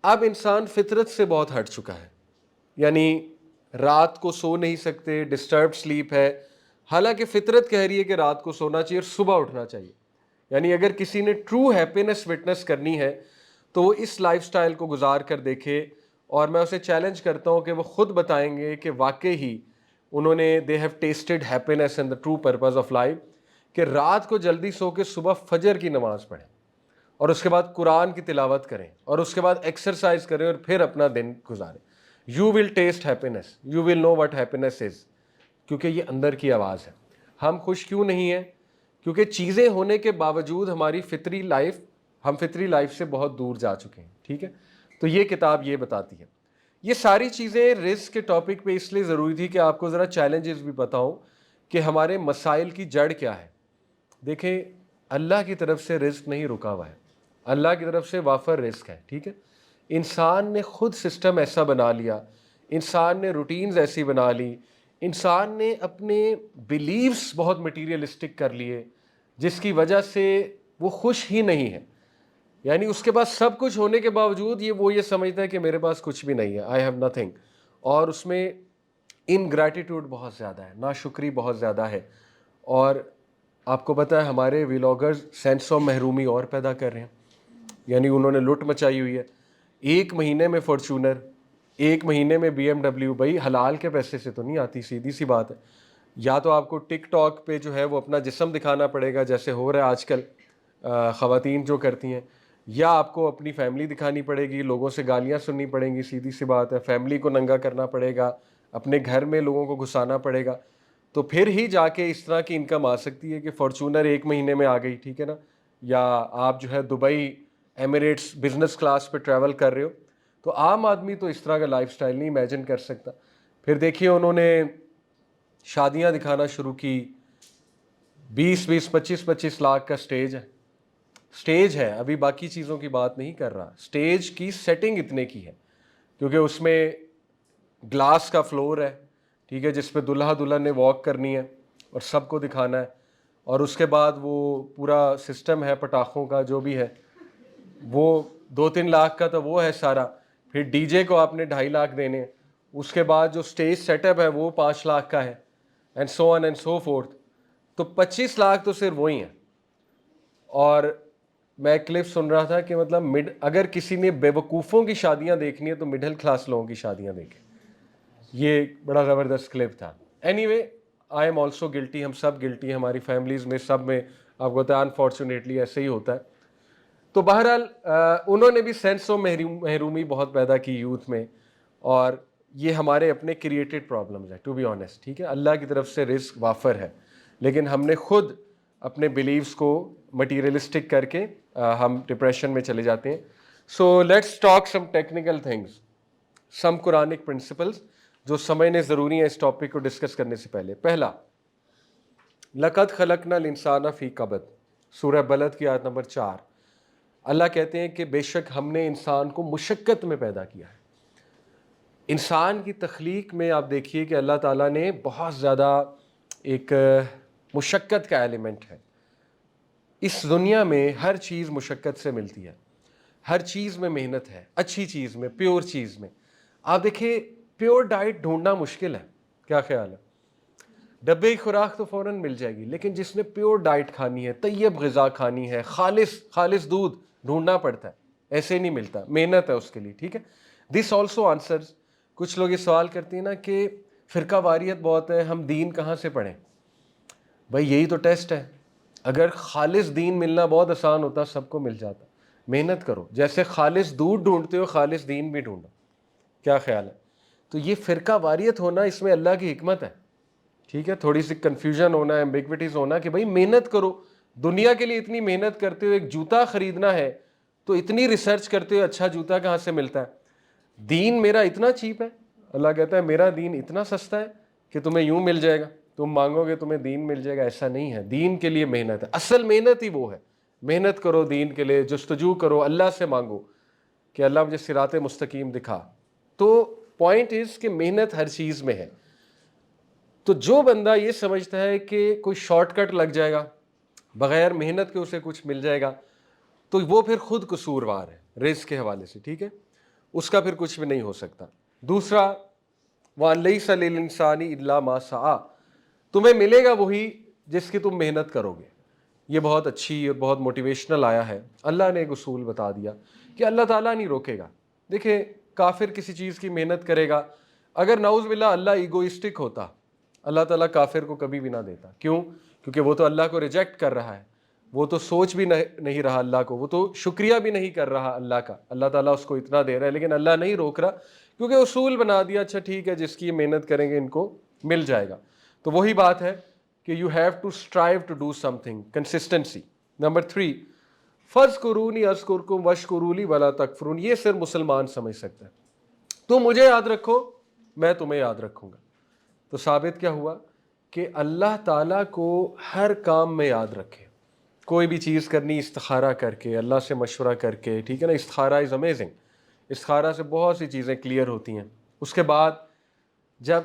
Speaker 1: اب انسان فطرت سے بہت ہٹ چکا ہے, یعنی رات کو سو نہیں سکتے, ڈسٹربڈ سلیپ ہے, حالانکہ فطرت کہہ رہی ہے کہ رات کو سونا چاہیے اور صبح اٹھنا چاہیے. یعنی اگر کسی نے ٹرو ہیپینس وٹنس کرنی ہے تو وہ اس لائف سٹائل کو گزار کر دیکھے, اور میں اسے چیلنج کرتا ہوں کہ وہ خود بتائیں گے کہ واقعی ہی انہوں نے they have tested happiness and the true purpose of life, کہ رات کو جلدی سو کے صبح فجر کی نماز پڑھیں, اور اس کے بعد قرآن کی تلاوت کریں, اور اس کے بعد ایکسرسائز کریں, اور پھر اپنا دن گزاریں. You will taste happiness, you will know what happiness is, کیونکہ یہ اندر کی آواز ہے. ہم خوش کیوں نہیں ہیں؟ کیونکہ چیزیں ہونے کے باوجود ہماری ہم فطری لائف سے بہت دور جا چکے ہیں. ٹھیک ہے, تو یہ کتاب یہ بتاتی ہے. یہ ساری چیزیں رزق کے ٹاپک پہ اس لیے ضروری تھی کہ آپ کو ذرا چیلنجز بھی بتاؤں کہ ہمارے مسائل کی جڑ کیا ہے. دیکھیں, اللہ کی طرف سے رزق نہیں رکا ہوا ہے, اللہ کی طرف سے وافر رزق ہے. ٹھیک ہے, انسان نے خود سسٹم ایسا بنا لیا, انسان نے روٹینز ایسی بنا لی, انسان نے اپنے بیلیفز بہت مٹیریلسٹک کر لیے, جس کی وجہ سے وہ خوش ہی نہیں ہے. یعنی اس کے پاس سب کچھ ہونے کے باوجود وہ یہ سمجھتا ہے کہ میرے پاس کچھ بھی نہیں ہے, آئی ہیو نتھنگ. اور اس میں انگریٹیٹیوڈ بہت زیادہ ہے, ناشکری بہت زیادہ ہے. اور آپ کو پتہ ہے ہمارے ولاگرز سینس آف محرومی اور پیدا کر رہے ہیں, یعنی انہوں نے لٹ مچائی ہوئی ہے. 1 مہینے میں فارچونر, 1 مہینے میں BMW, بھائی حلال کے پیسے سے تو نہیں آتی, سیدھی سی بات ہے. یا تو آپ کو ٹک ٹاک پہ جو ہے وہ اپنا جسم دکھانا پڑے گا, جیسے ہو رہا ہے آج کل خواتین جو کرتی ہیں, یا آپ کو اپنی فیملی دکھانی پڑے گی, لوگوں سے گالیاں سننی پڑیں گی, سیدھی سی بات ہے. فیملی کو ننگا کرنا پڑے گا, اپنے گھر میں لوگوں کو گھسانا پڑے گا, تو پھر ہی جا کے اس طرح کی انکم آ سکتی ہے کہ فارچونر 1 مہینے میں آ گئی. ٹھیک ہے نا, یا آپ جو ہے دبئی ایمریٹس بزنس کلاس پہ ٹریول کر رہے ہو. تو عام آدمی تو اس طرح کا لائف سٹائل نہیں امیجن کر سکتا. پھر دیکھیے انہوں نے شادیاں دکھانا شروع کی, 20-20, 25-25 لاکھ کا سٹیج ہے, ابھی باقی چیزوں کی بات نہیں کر رہا. سٹیج کی سیٹنگ اتنے کی ہے, کیونکہ اس میں گلاس کا فلور ہے, ٹھیک ہے, جس پہ دلہا دلہن نے واک کرنی ہے اور سب کو دکھانا ہے. اور اس کے بعد وہ پورا سسٹم ہے پٹاخوں کا جو بھی ہے, وہ 2-3 لاکھ کا تو وہ ہے سارا. پھر ڈی جے کو آپ نے 2.5 لاکھ دینے, اس کے بعد جو سٹیج سیٹ اپ ہے وہ 5 لاکھ کا ہے, and so on and so forth. تو 25 لاکھ تو صرف وہی ہیں. اور میں ایک کلپ سن رہا تھا کہ مطلب اگر کسی نے بے وقوفوں کی شادیاں دیکھنی ہے تو مڈل کلاس لوگوں کی شادیاں دیکھیں. یہ بڑا زبردست کلپ تھا. Anyway, I am also guilty, ہم سب گلٹی ہیں, ہماری فیملیز میں سب میں آپ کو پتہ ہے انفارچونیٹلی ایسے ہی ہوتا ہے. تو بہرحال انہوں نے بھی سینس آف محرومی بہت پیدا کی یوتھ میں، اور یہ ہمارے اپنے کریٹڈ پرابلمز ہیں ٹو بی آنیسٹ، ٹھیک ہے. اللہ کی طرف سے رزق وافر ہے، لیکن ہم نے خود اپنے بلیفس کو مٹیریلسٹک کر کے ہم ڈپریشن میں چلے جاتے ہیں. So let's talk some technical things, some Quranic principles جو سمجھنے ضروری ہیں اس ٹاپک کو ڈسکس کرنے سے پہلے. پہلا، لقد خلقنا الانسان فی کبد، سورہ بلد کی آیت نمبر 4. اللہ کہتے ہیں کہ بے شک ہم نے انسان کو مشقت میں پیدا کیا ہے. انسان کی تخلیق میں آپ دیکھیے کہ اللہ تعالیٰ نے بہت زیادہ ایک مشقت کا ایلیمنٹ ہے. اس دنیا میں ہر چیز مشقت سے ملتی ہے، ہر چیز میں محنت ہے، اچھی چیز میں، پیور چیز میں. آپ دیکھیں پیور ڈائٹ ڈھونڈنا مشکل ہے، کیا خیال ہے؟ ڈبے کی خوراک تو فوراً مل جائے گی، لیکن جس نے پیور ڈائٹ کھانی ہے، طیب غذا کھانی ہے، خالص دودھ ڈھونڈنا پڑتا ہے، ایسے نہیں ملتا، محنت ہے اس کے لیے، ٹھیک ہے. دس آلسو آنسرز، کچھ لوگ یہ سوال کرتے ہیں نا کہ فرقہ واریت بہت ہے، ہم دین کہاں سے پڑھیں؟ بھائی یہی تو ٹیسٹ ہے. اگر خالص دین ملنا بہت آسان ہوتا، سب کو مل جاتا. محنت کرو، جیسے خالص دودھ ڈھونڈتے ہو خالص دین بھی ڈھونڈو. کیا خیال ہے؟ تو یہ فرقہ واریت ہونا، اس میں اللہ کی حکمت ہے، ٹھیک ہے. تھوڑی سی کنفیوژن ہونا، ایمبیگوٹیز ہونا کہ بھائی محنت کرو. دنیا کے لیے اتنی محنت کرتے ہو، ایک جوتا خریدنا ہے تو اتنی ریسرچ کرتے ہو اچھا جوتا کہاں سے ملتا ہے. دین میرا اتنا چیپ ہے، اللہ کہتا ہے میرا دین اتنا سستا ہے کہ تمہیں یوں مل جائے گا، تم مانگو گے تمہیں دین مل جائے گا. ایسا نہیں ہے، دین کے لیے محنت ہے، اصل محنت ہی وہ ہے. محنت کرو دین کے لیے، جستجو کرو، اللہ سے مانگو کہ اللہ مجھے صراط مستقیم دکھا. تو پوائنٹ از کہ محنت ہر چیز میں ہے. تو جو بندہ یہ سمجھتا ہے کہ کوئی شارٹ کٹ لگ جائے گا، بغیر محنت کے اسے کچھ مل جائے گا، تو وہ پھر خود قصوروار ہے رزق کے حوالے سے، ٹھیک ہے. اس کا پھر کچھ بھی نہیں ہو سکتا. دوسرا، وَأَن لَيْسَ لِلْإِنسَانِ إِلَّا مَا سَعَىٰ، تمہیں ملے گا وہی جس کی تم محنت کرو گے. یہ بہت اچھی اور بہت موٹیویشنل آیا ہے. اللہ نے ایک اصول بتا دیا کہ اللہ تعالیٰ نہیں روکے گا. دیکھیں کافر کسی چیز کی محنت کرے گا، اگر نعوذ باللہ اللہ ایگوئسٹک ہوتا، اللہ تعالیٰ کافر کو کبھی بھی نہ دیتا. کیوں؟ کیونکہ وہ تو اللہ کو ریجیکٹ کر رہا ہے، وہ تو سوچ بھی نہیں رہا اللہ کو، وہ تو شکریہ بھی نہیں کر رہا اللہ کا. اللہ تعالیٰ اس کو اتنا دے رہا ہے، لیکن اللہ نہیں روک رہا کیونکہ اصول بنا دیا، اچھا ٹھیک ہے جس کی محنت کریں گے ان کو مل جائے گا. تو وہی بات ہے کہ you have to strive to do something, consistency. Number 3، فَاذْكُرُونِی اذْکُرْکُم وَاشْکُرُوا لِی وَلَا تَکْفُرُونَ. یہ صرف مسلمان سمجھ سکتا ہے. تم مجھے یاد رکھو، میں تمہیں یاد رکھوں گا. تو ثابت کیا ہوا کہ اللہ تعالیٰ کو ہر کام میں یاد رکھے. کوئی بھی چیز کرنی استخارہ کر کے، اللہ سے مشورہ کر کے، ٹھیک ہے نا. استخارہ از امیزنگ. استخارہ سے بہت سی چیزیں کلیئر ہوتی ہیں. اس کے بعد جب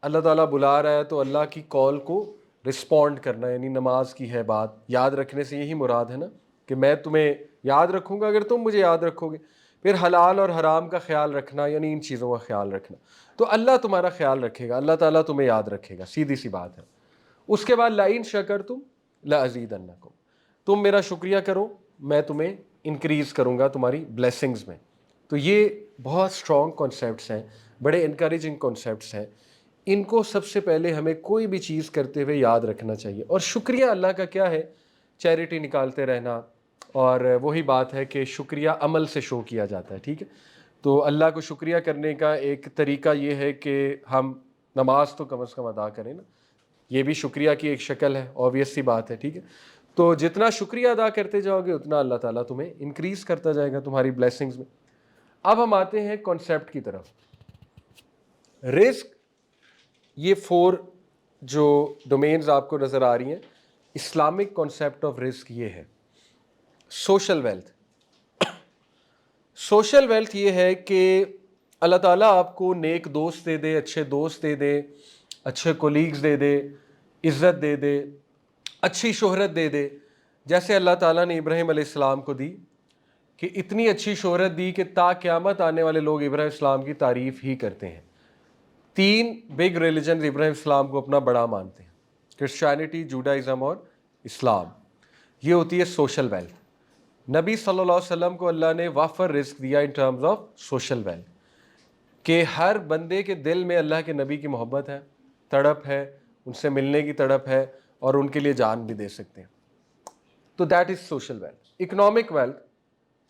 Speaker 1: اللہ تعالیٰ بلا رہا ہے تو اللہ کی کال کو رسپونڈ کرنا، یعنی نماز کی ہے بات. یاد رکھنے سے یہی مراد ہے نا کہ میں تمہیں یاد رکھوں گا اگر تم مجھے یاد رکھو گے. پھر حلال اور حرام کا خیال رکھنا، یعنی ان چیزوں کا خیال رکھنا. تو اللہ تمہارا خیال رکھے گا، اللہ تعالیٰ تمہیں یاد رکھے گا، سیدھی سی بات ہے. اس کے بعد لَئِن شَکَرْتُمْ لَأَزِیدَنَّکُمْ، تم میرا شکریہ کرو میں تمہیں انکریز کروں گا تمہاری بلیسنگز میں. تو یہ بہت اسٹرانگ کانسیپٹس ہیں، بڑے انکریجنگ کانسیپٹس ہیں. ان کو سب سے پہلے ہمیں کوئی بھی چیز کرتے ہوئے یاد رکھنا چاہیے. اور شکریہ اللہ کا کیا ہے؟ چیریٹی نکالتے رہنا. اور وہی بات ہے کہ شکریہ عمل سے شو کیا جاتا ہے، ٹھیک ہے. تو اللہ کو شکریہ کرنے کا ایک طریقہ یہ ہے کہ ہم نماز تو کم از کم ادا کریں نا. یہ بھی شکریہ کی ایک شکل ہے، obvious سی بات ہے، ٹھیک ہے. تو جتنا شکریہ ادا کرتے جاؤ گے اتنا اللہ تعالیٰ تمہیں انکریز کرتا جائے گا تمہاری بلیسنگز میں. اب ہم آتے ہیں کانسیپٹ کی طرف. رزق، یہ 4 جو ڈومینز آپ کو نظر آ رہی ہیں، اسلامک کانسیپٹ آف رزق یہ ہے. Social wealth. سوشل ویلتھ یہ ہے کہ اللہ تعالیٰ آپ کو نیک دوست دے دے، اچھے دوست دے دے، اچھے کولیگز دے دے، عزت دے دے، اچھی شہرت دے دے. جیسے اللہ تعالیٰ نے ابراہیم علیہ السلام کو دی، کہ اتنی اچھی شہرت دی کہ تا قیامت آنے والے لوگ ابراہیم علیہ السلام کی تعریف ہی کرتے ہیں. 3 بگ ریلیجنز ابراہیم السلام کو اپنا بڑا مانتے ہیں، کرسچینٹی، جوڈائزم اور اسلام. یہ ہوتی ہے سوشل ویلتھ. نبی صلی اللہ علیہ وسلم کو اللہ نے وافر رزق دیا in terms of social wealth, کہ ہر بندے کے دل میں اللہ کے نبی کی محبت ہے، تڑپ ہے، ان سے ملنے کی تڑپ ہے، اور ان کے لیے جان بھی دے سکتے ہیں. تو that is social wealth. Economic wealth,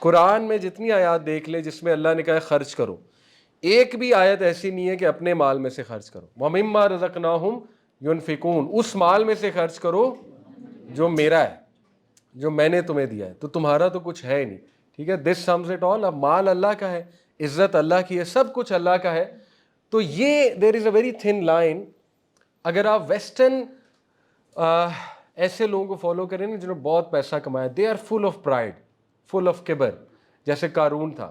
Speaker 1: Quran میں جتنی آیات دیکھ لے جس میں اللہ نے کہا ہے خرچ کرو، ایک بھی آیت ایسی نہیں ہے کہ اپنے مال میں سے خرچ کرو. وَمِمَّا رَزَقْنَاهُمْ يُنْفِقُونَ، اس مال میں سے خرچ کرو جو میرا ہے، جو میں نے تمہیں دیا ہے. تو تمہارا تو کچھ ہے ہی نہیں، ٹھیک ہے. دس سمز اٹ آل. اب مال اللہ کا ہے، عزت اللہ کی ہے، سب کچھ اللہ کا ہے. تو یہ دیر is a very thin line. اگر آپ ویسٹرن ایسے لوگوں کو فالو کریں نا جنہوں نے بہت پیسہ کمایا، they are full of pride, full of کبر. جیسے قارون تھا،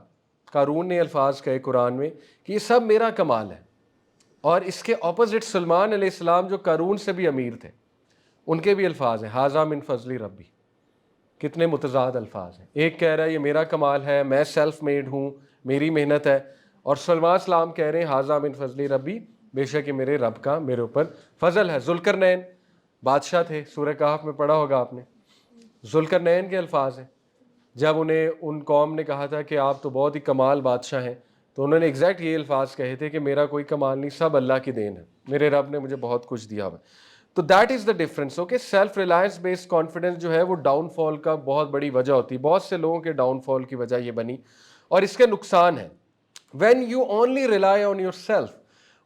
Speaker 1: قارون نے الفاظ کہے قرآن میں کہ یہ سب میرا کمال ہے. اور اس کے اپوزٹ سلمان علیہ السلام جو قارون سے بھی امیر تھے، ان کے بھی الفاظ ہیں ھذا من فضل ربی. کتنے متضاد الفاظ ہیں. ایک کہہ رہا ہے یہ میرا کمال ہے، میں سیلف میڈ ہوں، میری محنت ہے. اور سلمان السلام کہہ رہے ہیں ھذا من فضل ربی، بے شک یہ میرے رب کا میرے اوپر فضل ہے. ذوالقرنین بادشاہ تھے، سورہ کہف میں پڑھا ہوگا آپ نے. ذوالقرنین کے الفاظ ہیں. جب انہیں ان قوم نے کہا تھا کہ آپ تو بہت ہی کمال بادشاہ ہیں، تو انہوں نے ایگزیکٹ یہ الفاظ کہے تھے کہ میرا کوئی کمال نہیں، سب اللہ کی دین ہے، میرے رب نے مجھے بہت کچھ دیا ہوا ہے. تو that is the difference. Okay, self Reliance based confidence جو ہے وہ ڈاؤن فال کا بہت بڑی وجہ ہوتی ہے. بہت سے لوگوں کے ڈاؤن فال کی وجہ یہ بنی، اور اس کے نقصان ہے. When you only rely on yourself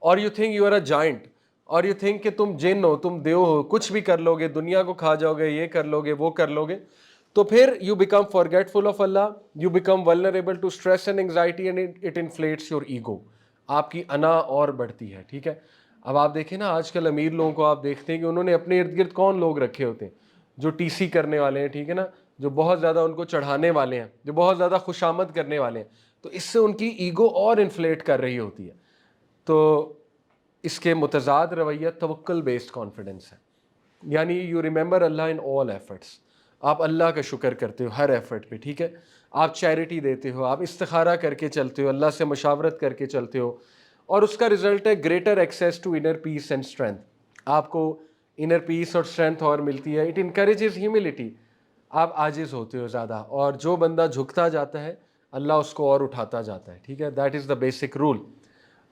Speaker 1: اور you think you are a giant, اور یو تھنک کہ تم جن ہو، تم دیو ہو، کچھ بھی کر لو گے، دنیا کو کھا جاؤ گے، یہ کر لو گے، وہ کر لو گے، تو پھر you become forgetful of Allah, you become vulnerable to stress and anxiety and it inflates your ego. آپ کی انا اور بڑھتی ہے. ٹھیک ہے. اب آپ دیکھیں نا آج کل امیر لوگوں کو آپ دیکھتے ہیں کہ انہوں نے اپنے ارد گرد کون لوگ رکھے ہوتے ہیں جو ٹی سی کرنے والے ہیں، ٹھیک ہے نا، جو بہت زیادہ ان کو چڑھانے والے ہیں، جو بہت زیادہ خوشامد کرنے والے ہیں. تو اس سے ان کی ایگو اور انفلیٹ کر رہی ہوتی ہے. تو اس کے متضاد رویہ توکل بیسڈ کانفیڈنس ہے. یعنی you remember Allah in all efforts. آپ اللہ کا شکر کرتے ہو ہر ایفرٹ پہ. ٹھیک ہے. آپ چیریٹی دیتے ہو، آپ استخارہ کر کے چلتے ہو، اللہ سے مشاورت کر کے چلتے ہو، اور اس کا رزلٹ ہے greater access to inner peace and strength. آپ کو انر پیس اور اسٹرینتھ اور ملتی ہے. It encourages humility. آپ عاجز ہوتے ہو زیادہ، اور جو بندہ جھکتا جاتا ہے اللہ اس کو اور اٹھاتا جاتا ہے. ٹھیک ہے. That is the basic rule.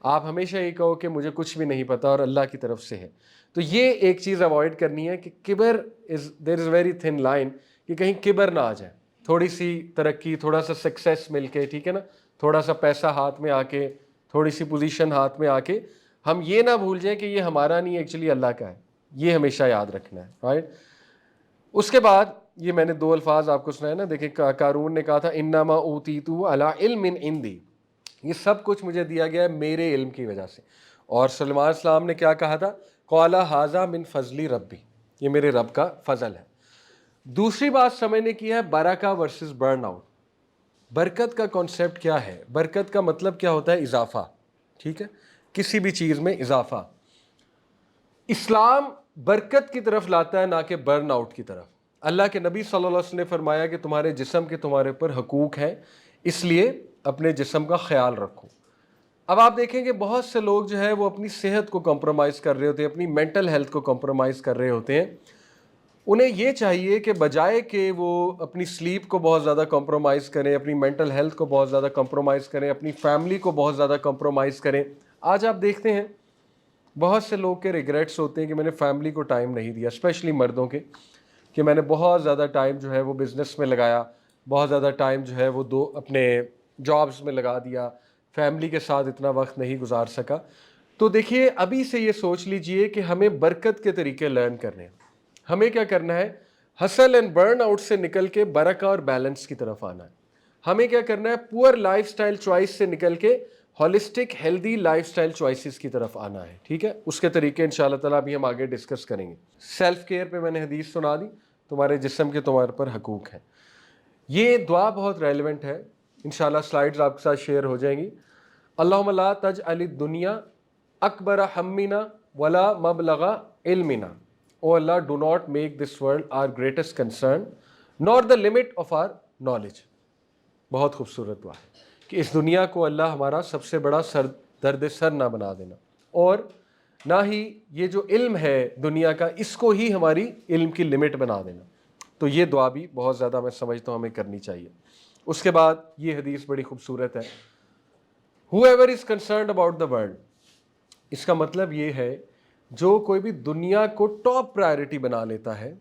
Speaker 1: آپ ہمیشہ یہ کہو کہ مجھے کچھ بھی نہیں پتا اور اللہ کی طرف سے ہے. تو یہ ایک چیز اوائڈ کرنی ہے کہ کبر دیر از ویری تھن لائن، کہ کہیں کبر نہ آ جائے. تھوڑی سی ترقی، تھوڑا سا سکسیس مل کے، ٹھیک ہے نا، تھوڑا سا پیسہ ہاتھ میں آ کے، تھوڑی سی پوزیشن ہاتھ میں آ کے، ہم یہ نہ بھول جائیں کہ یہ ہمارا نہیں، ایکچولی اللہ کا ہے. یہ ہمیشہ یاد رکھنا ہے. رائٹ. اس کے بعد یہ میں نے دو الفاظ آپ کو سنائے نا. دیکھیں قارون نے کہا تھا انما اوتیت علی علم عندی، یہ سب کچھ مجھے دیا گیا ہے میرے علم کی وجہ سے. اور سلمان السلام نے کیا کہا تھا؟ قال ھذا من فضل ربی، یہ میرے رب کا فضل ہے. دوسری بات سمجھنے کی ہے برکہ ورسز برن آؤٹ. برکت کا کانسیپٹ کیا ہے؟ برکت کا مطلب کیا ہوتا ہے؟ اضافہ. ٹھیک ہے. کسی بھی چیز میں اضافہ. اسلام برکت کی طرف لاتا ہے، نہ کہ برن آؤٹ کی طرف. اللہ کے نبی صلی اللہ علیہ وسلم نے فرمایا کہ تمہارے جسم کے تمہارے اوپر حقوق ہیں، اس لیے اپنے جسم کا خیال رکھو. اب آپ دیکھیں کہ بہت سے لوگ جو ہے وہ اپنی صحت کو کمپرومائز کر رہے ہوتے ہیں، اپنی مینٹل ہیلتھ کو کمپرومائز کر رہے ہوتے ہیں. انہیں یہ چاہیے کہ بجائے کہ وہ اپنی سلیپ کو بہت زیادہ کمپرومائز کریں، اپنی مینٹل ہیلتھ کو بہت زیادہ کمپرومائز کریں، اپنی فیملی کو بہت زیادہ کمپرومائز کریں. آج آپ دیکھتے ہیں بہت سے لوگ کے ریگریٹس ہوتے ہیں کہ میں نے فیملی کو ٹائم نہیں دیا، اسپیشلی مردوں کے، کہ میں نے بہت زیادہ ٹائم جو ہے وہ بزنس میں لگایا، بہت زیادہ ٹائم جو ہے وہ اپنے جابس میں لگا دیا، فیملی کے ساتھ اتنا وقت نہیں گزار سکا. تو دیکھیے ابھی سے یہ سوچ لیجئے کہ ہمیں برکت کے طریقے لرن کرنے ہیں. ہمیں کیا کرنا ہے؟ ہسل اینڈ برن آؤٹ سے نکل کے برکہ اور بیلنس کی طرف آنا ہے. ہمیں کیا کرنا ہے؟ پور لائف سٹائل چوائس سے نکل کے holistic healthy life style choices کی طرف آنا ہے. ٹھیک ہے. اس کے طریقے انشاءاللہ تعالیٰ ابھی ہم آگے ڈسکس کریں گے. سیلف کیئر پہ میں نے حدیث سنا دی، تمہارے جسم کے تمہارے پر حقوق ہیں. یہ دعا بہت ریلیونٹ ہے. انشاءاللہ سلائیڈز آپ کے ساتھ شیئر ہو جائیں گی. اللہم لا تجعل الدنیا اکبر ہمنا ولا مبلغ علمنا. O Allah, do not make this world our greatest concern nor the limit of our knowledge. بہت خوبصورت دعا ہے کہ اس دنیا کو اللہ ہمارا سب سے بڑا درد سر نہ بنا دینا، اور نہ ہی یہ جو علم ہے دنیا کا اس کو ہی ہماری علم کی لمٹ بنا دینا. تو یہ دعا بھی بہت زیادہ میں سمجھتا ہوں ہمیں کرنی چاہیے. اس کے بعد یہ حدیث بڑی خوبصورت ہے. whoever is concerned about the world، اس کا مطلب یہ ہے جو کوئی بھی دنیا کو ٹاپ پرائرٹی بنا لیتا ہے،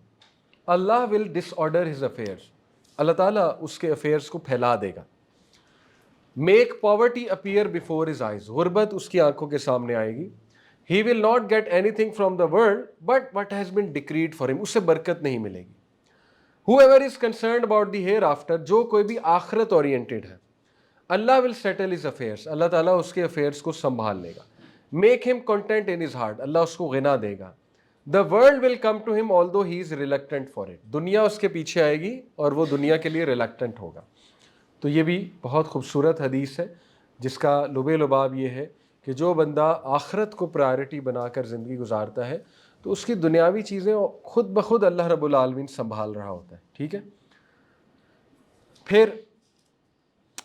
Speaker 1: اللہ will disorder his affairs. Allah تعالیٰ اس کے افیئرس کو پھیلا دے گا. Make poverty appear before his eyes, غربت اس کی آنکھوں کے سامنے آئے گی. He will not get anything from the world but what has been decreed for him, اس سے برکت نہیں ملے گی. whoever is concerned about the hereafter، جو کوئی بھی آخرت اورینٹڈ ہے، Allah will settle his affairs، Allah تعالیٰ اس کے افیئرس کو سنبھال لے گا. Make him content in his heart، Allah اس کو غنا دے گا. the world will come to him although he is reluctant for it، دنیا اس کے پیچھے آئے گی اور وہ دنیا کے لیے ریلکٹنٹ ہوگا. تو یہ بھی بہت خوبصورت حدیث ہے جس کا لب لباب یہ ہے کہ جو بندہ آخرت کو پرائرٹی بنا کر زندگی گزارتا ہے تو اس کی دنیاوی چیزیں خود بخود اللہ رب العالمین سنبھال رہا ہوتا ہے. ٹھیک ہے. پھر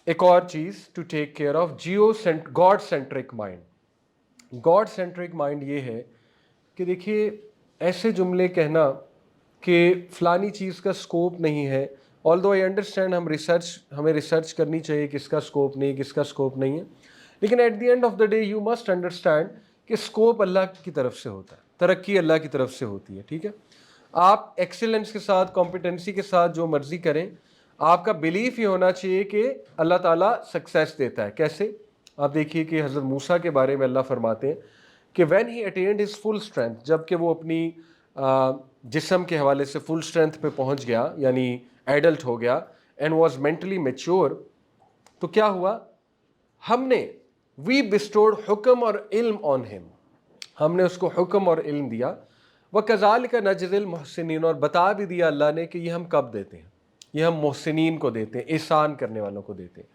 Speaker 1: ایک اور چیز to take care of God centric mind. God centric mind یہ ہے کہ دیکھیے ایسے جملے کہنا کہ فلانی چیز کا سکوپ نہیں ہے، although I understand ہمیں ریسرچ کرنی چاہیے کس کا سکوپ نہیں، کس کا سکوپ نہیں ہے، لیکن at the end of the day you must understand کہ سکوپ اللہ کی طرف سے ہوتا ہے، ترقی اللہ کی طرف سے ہوتی ہے. ٹھیک ہے. آپ ایکسیلنس کے ساتھ، کمپیٹنسی کے ساتھ جو مرضی کریں، آپ کا بلیف یہ ہونا چاہیے کہ اللہ تعالیٰ سکسیس دیتا ہے. کیسے؟ آپ دیکھیے کہ حضرت موسیٰ کے بارے میں اللہ فرماتے ہیں کہ when he attained his full strength، جب کہ وہ اپنی جسم کے حوالے سے فل اسٹرینتھ پہ پہنچ گیا، یعنی ایڈلٹ ہو گیا، اینڈ واز مینٹلی میچور، تو کیا ہوا؟ ہم نے وی بسٹورڈ حکم اور علم آن ہم، ہم نے اس کو حکم اور علم دیا. وَكَذَلِكَ نَجْزِي الْمُحْسِنِينَ، اور بتا بھی دیا اللہ نے کہ یہ ہم کب دیتے ہیں، یہ ہم محسنین کو دیتے ہیں، احسان کرنے والوں کو دیتے ہیں،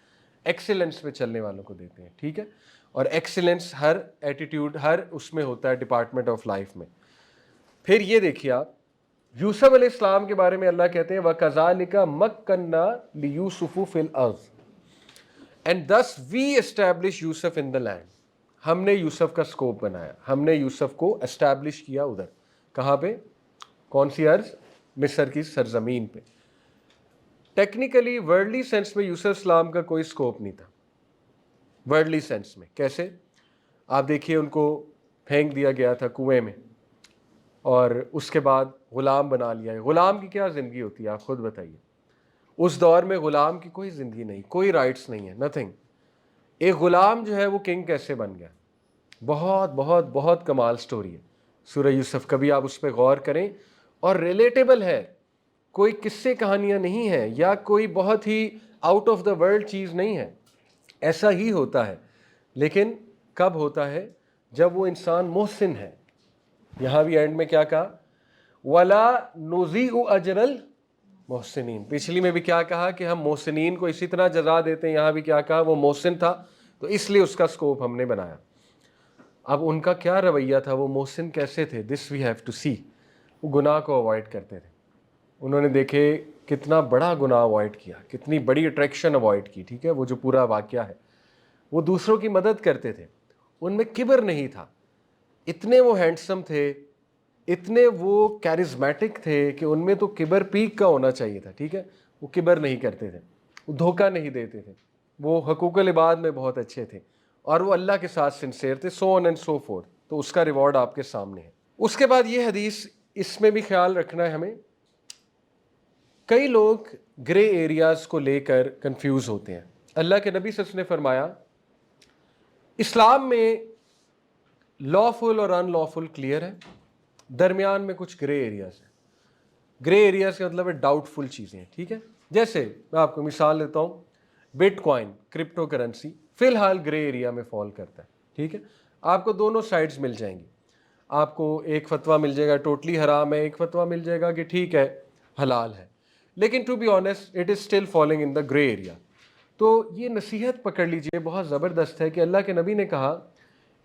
Speaker 1: ایکسیلنس پہ چلنے والوں کو دیتے ہیں. ٹھیک ہے. اور ایکسیلنس ہر ایٹیٹیوڈ، ہر اس میں ہوتا ہے ڈپارٹمنٹ آف لائف میں. پھر یہ دیکھیے آپ یوسف علیہ السلام کے بارے میں اللہ کہتے ہیں وَكَذَلِكَ مَكَّنَّا لِيُوسُفُ فِي الْأَرْضِ and thus we establish Yusuf in the land، ہم نے یوسف کا سکوپ بنایا، ہم نے یوسف کو اسٹیبلش کیا. ادھر کہاں پہ؟ کون سی ارض؟ مصر کی سرزمین پہ. ٹیکنیکلی ورلڈلی سینس میں یوسف السلام کا کوئی سکوپ نہیں تھا. ورلڈلی سینس میں کیسے؟ آپ دیکھیے ان کو پھینک دیا گیا تھا کنویں میں اور اس کے بعد غلام بنا لیا ہے. غلام کی کیا زندگی ہوتی ہے آپ خود بتائیے. اس دور میں غلام کی کوئی زندگی نہیں، کوئی رائٹس نہیں ہے، نتھنگ. ایک غلام جو ہے وہ کنگ کیسے بن گیا؟ بہت بہت بہت کمال سٹوری ہے سورہ یوسف. کبھی آپ اس پہ غور کریں، اور ریلیٹیبل ہے، کوئی قصے کہانیاں نہیں ہیں یا کوئی بہت ہی آؤٹ آف دا ورلڈ چیز نہیں ہے. ایسا ہی ہوتا ہے، لیکن کب ہوتا ہے؟ جب وہ انسان محسن ہے. یہاں بھی اینڈ میں کیا کہا؟ وَلَا نُضِيعُ أَجْرَ الْمُحْسِنِينَ. پچھلی میں بھی کیا کہا کہ ہم محسنین کو اسی طرح جزا دیتے ہیں. یہاں بھی کیا کہا؟ وہ محسن تھا تو اس لیے اس کا سکوپ ہم نے بنایا. اب ان کا کیا رویہ تھا؟ وہ محسن کیسے تھے؟ دس وی ہیو ٹو سی. وہ گناہ کو اوائڈ کرتے تھے. انہوں نے دیکھے کتنا بڑا گناہ اوائڈ کیا، کتنی بڑی اٹریکشن اوائڈ کی. ٹھیک ہے. وہ جو پورا واقعہ ہے، وہ دوسروں کی مدد کرتے تھے، ان میں کبر نہیں تھا. اتنے وہ ہینڈسم تھے، اتنے وہ کیرزمیٹک تھے کہ ان میں تو کبر پیک کا ہونا چاہیے تھا. ٹھیک ہے. وہ کبر نہیں کرتے تھے، وہ دھوکہ نہیں دیتے تھے، وہ حقوق العباد میں بہت اچھے تھے، اور وہ اللہ کے ساتھ سنسیئر تھے. سو آن اینڈ سو فورتھ. تو اس کا ریوارڈ آپ کے سامنے ہے. اس کے بعد یہ حدیث، اس میں بھی خیال رکھنا ہے ہمیں. کئی لوگ گرے ایریاز کو لے کر کنفیوز ہوتے ہیں. اللہ کے نبی صلی اللہ علیہ وسلم نے فرمایا اسلام میں لافل اور ان لافل کلیئر ہے، درمیان میں کچھ گرے ایریاز ہیں. گرے ایریاز کا مطلب ہے ڈاؤٹ فل چیزیں. ٹھیک ہے. جیسے میں آپ کو مثال دیتا ہوں، بٹ کوائن، کرپٹو کرنسی فی الحال گرے ایریا میں فال کرتا ہے. ٹھیک ہے. آپ کو دونوں سائڈز مل جائیں گی. آپ کو ایک فتویٰ مل جائے گا ٹوٹلی حرام ہے، ایک فتویٰ مل جائے گا کہ ٹھیک ہے حلال ہے، لیکن to be honest it is still falling in the grey area. تو یہ نصیحت پکڑ لیجئے، بہت زبردست ہے کہ اللہ کے نبی نے کہا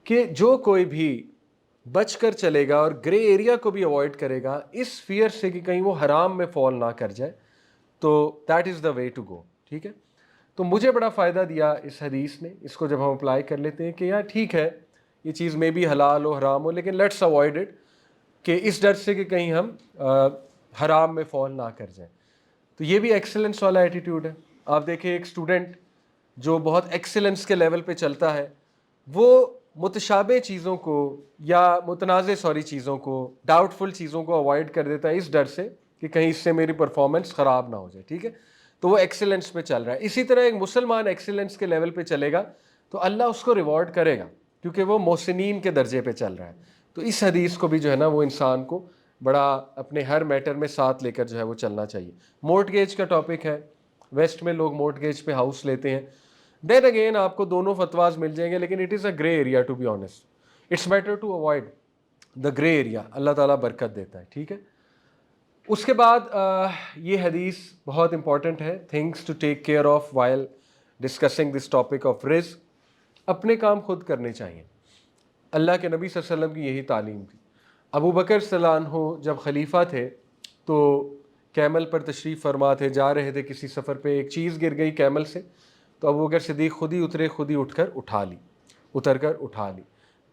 Speaker 1: کہ جو کوئی بھی بچ کر چلے گا اور گرے ایریا کو بھی اوائڈ کرے گا اس فیئر سے کہ کہیں وہ حرام میں فال نہ کر جائے، تو that is the way to go. ٹھیک ہے. تو مجھے بڑا فائدہ دیا اس حدیث نے. اس کو جب ہم اپلائی کر لیتے ہیں کہ یار ٹھیک ہے یہ چیز میں بھی حلال ہو حرام ہو، لیکن لیٹس اوائڈ اٹ، کہ اس ڈر سے کہ کہیں ہم حرام میں فال نہ کر جائیں. تو یہ بھی ایکسیلنس والا ایٹیٹیوڈ ہے. آپ دیکھیں ایک اسٹوڈنٹ جو بہت ایکسیلنس کے لیول پہ چلتا ہے، وہ متشابہ چیزوں کو یا متنازع چیزوں کو، ڈاؤٹ فل چیزوں کو اوائڈ کر دیتا ہے اس ڈر سے کہ کہیں اس سے میری پرفارمنس خراب نہ ہو جائے. ٹھیک ہے. تو وہ ایکسیلنس پہ چل رہا ہے. اسی طرح ایک مسلمان ایکسیلنس کے لیول پہ چلے گا تو اللہ اس کو ریوارڈ کرے گا کیونکہ وہ محسنین کے درجے پہ چل رہا ہے. تو اس حدیث کو بھی جو ہے نا وہ انسان کو بڑا اپنے ہر میٹر میں ساتھ لے کر جو ہے وہ چلنا چاہیے. مورٹگیج کا ٹاپک ہے, ویسٹ میں لوگ مورٹگیج پہ ہاؤس لیتے ہیں. دین اگین آپ کو دونوں فتواز مل جائیں گے, لیکن it is a grey area to be honest. It's better to avoid the grey area. Allah تعالیٰ برکت دیتا ہے, ٹھیک ہے. اس کے بعد یہ حدیث بہت امپورٹنٹ ہے, things to take care of while discussing this topic of رزق. اپنے کام خود کرنے چاہیے. اللہ کے نبی صلی اللہ علیہ وسلم کی یہی تعلیم تھی. ابو بکر صلی اللہ عنہ جب خلیفہ تھے تو کیمل پر تشریف فرما تھے, جا رہے تھے کسی سفر پہ, ایک چیز گر گئی کیمل سے, تو ابو بکر صدیق خود ہی اترے, خود ہی اتر کر اٹھا لی.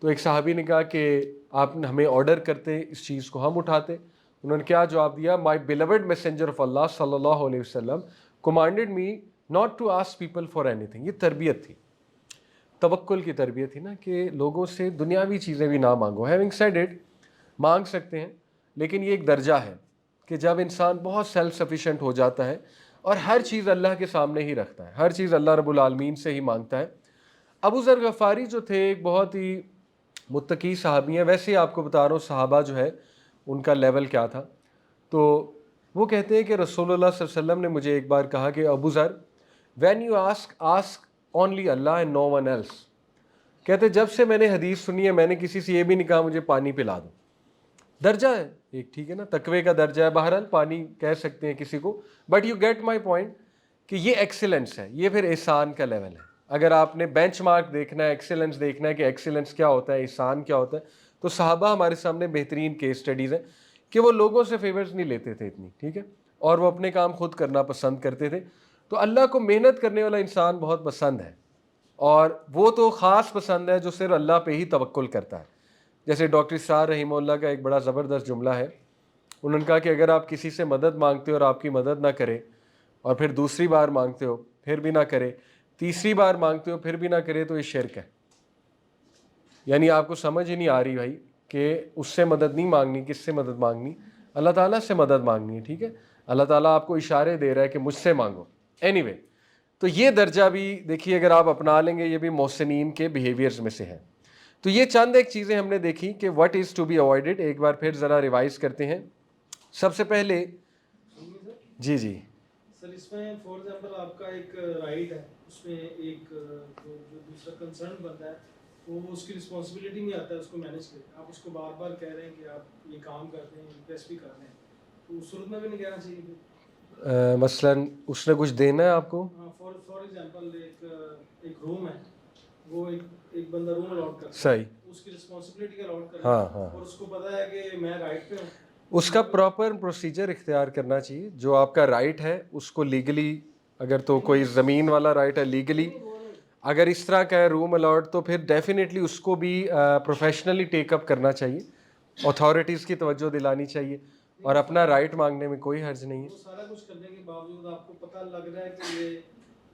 Speaker 1: تو ایک صحابی نے کہا کہ آپ ہمیں آرڈر کرتے اس چیز کو, ہم اٹھاتے. انہوں نے کیا جواب دیا, مائی بیلوڈ میسنجر آف اللہ صلی اللہ علیہ وسلم commanded me not to ask people for anything. یہ تربیت تھی, توکل کی تربیت تھی نا, کہ لوگوں سے دنیاوی چیزیں بھی نہ مانگو. ہیونگ سیڈ اٹ, مانگ سکتے ہیں لیکن یہ ایک درجہ ہے کہ جب انسان بہت سیلف سفیشینٹ ہو جاتا ہے اور ہر چیز اللہ کے سامنے ہی رکھتا ہے, ہر چیز اللہ رب العالمین سے ہی مانگتا ہے. ابو ذر غفاری جو تھے ایک بہت ہی متقی صحابی ہیں. ویسے آپ کو بتا رہا ہوں صحابہ جو ہے ان کا لیول کیا تھا. تو وہ کہتے ہیں کہ رسول اللہ صلی اللہ علیہ وسلم نے مجھے ایک بار کہا کہ Abu Zar, when you ask only Allah and no one else. کہتے جب سے میں نے حدیث سنی ہے میں نے کسی سے یہ بھی نہیں کہا مجھے پانی پلا دو. درجہ ہے ایک, ٹھیک ہے نا, تقوی کا درجہ ہے, بہرحال پانی کہہ سکتے ہیں کسی کو, but you get my point کہ یہ ایکسیلنس ہے, یہ پھر احسان کا لیول ہے. اگر آپ نے بینچ مارک دیکھنا ہے, ایکسیلنس دیکھنا ہے کہ ایکسیلنس کیا ہوتا ہے, احسان کیا ہوتا ہے, تو صحابہ ہمارے سامنے بہترین کیس اسٹڈیز ہیں کہ وہ لوگوں سے فیورز نہیں لیتے تھے اتنی, ٹھیک ہے, اور وہ اپنے کام خود کرنا پسند کرتے تھے. تو اللہ کو محنت کرنے والا انسان بہت پسند ہے, اور وہ تو خاص پسند ہے جو صرف اللہ پہ ہی توکل کرتا ہے. جیسے ڈاکٹر سار رحمہ اللہ کا ایک بڑا زبردست جملہ ہے. انہوں نے کہا کہ اگر آپ کسی سے مدد مانگتے ہو اور آپ کی مدد نہ کرے, اور پھر دوسری بار مانگتے ہو پھر بھی نہ کرے, تیسری بار مانگتے ہو پھر بھی نہ کرے, تو یہ شرک ہے. یعنی آپ کو سمجھ ہی نہیں آ رہی بھائی کہ اس سے مدد نہیں مانگنی, کس سے مدد مانگنی, اللہ تعالیٰ سے مدد مانگنی ہے, ٹھیک ہے. اللہ تعالیٰ آپ کو اشارے دے رہا ہے کہ مجھ سے مانگو. اینی وے, تو یہ درجہ بھی دیکھیے اگر آپ اپنا لیں گے, یہ بھی محسنین کے بیہیویئرز میں سے ہے. تو یہ چند ایک چیزیں ہم نے دیکھی کہ what is to be avoided. ایک بار پھر ذرا ریوائز کرتے ہیں. سب سے پہلے جی
Speaker 2: سر, اس میں فار ایگزامپل آپ کا ایک رائٹ ہے, اس میں ایک جو دوسرا کنسرن بنتا ہے وہ اس کی رسپانسبلٹی نہیں آتا ہے اس کو مینیج کرے. آپ اس کو بار بار کہہ رہے ہیں کہ آپ یہ کام کرتے ہیں, ریکویسٹ بھی کر رہے ہیں, تو اس صورت میں بھی نہیں کہنا چاہیے.
Speaker 1: مثلاً اس نے کچھ دینا ہے آپ کو.
Speaker 2: فار ایگزامپل ایک روم ہے, وہ ایک بندہ روم الاٹ کرتا ہے,
Speaker 1: صحیح,
Speaker 2: اس کی رسپانسبلٹی کا الاٹ کرنا,
Speaker 1: ہاں,
Speaker 2: اور اس کو پتا ہے کہ میں رائٹ پہ ہوں.
Speaker 1: اس کا پراپر پروسیجر اختیار کرنا چاہیے. جو آپ کا رائٹ ہے اس کو لیگلی, اگر تو کوئی زمین والا رائٹ ہے لیگلی, اگر اس طرح کا ہے روم الاٹ, تو پھر ڈیفینیٹلی اس کو بھی پروفیشنلی ٹیک اپ کرنا چاہیے, اتھارٹیز کی توجہ دلانی چاہیے, اور اپنا رائٹ مانگنے میں کوئی حرج نہیں ہے.
Speaker 2: وہ سارا کچھ کرنے کے باوجود آپ کو پتہ لگ رہا ہے کہ یہ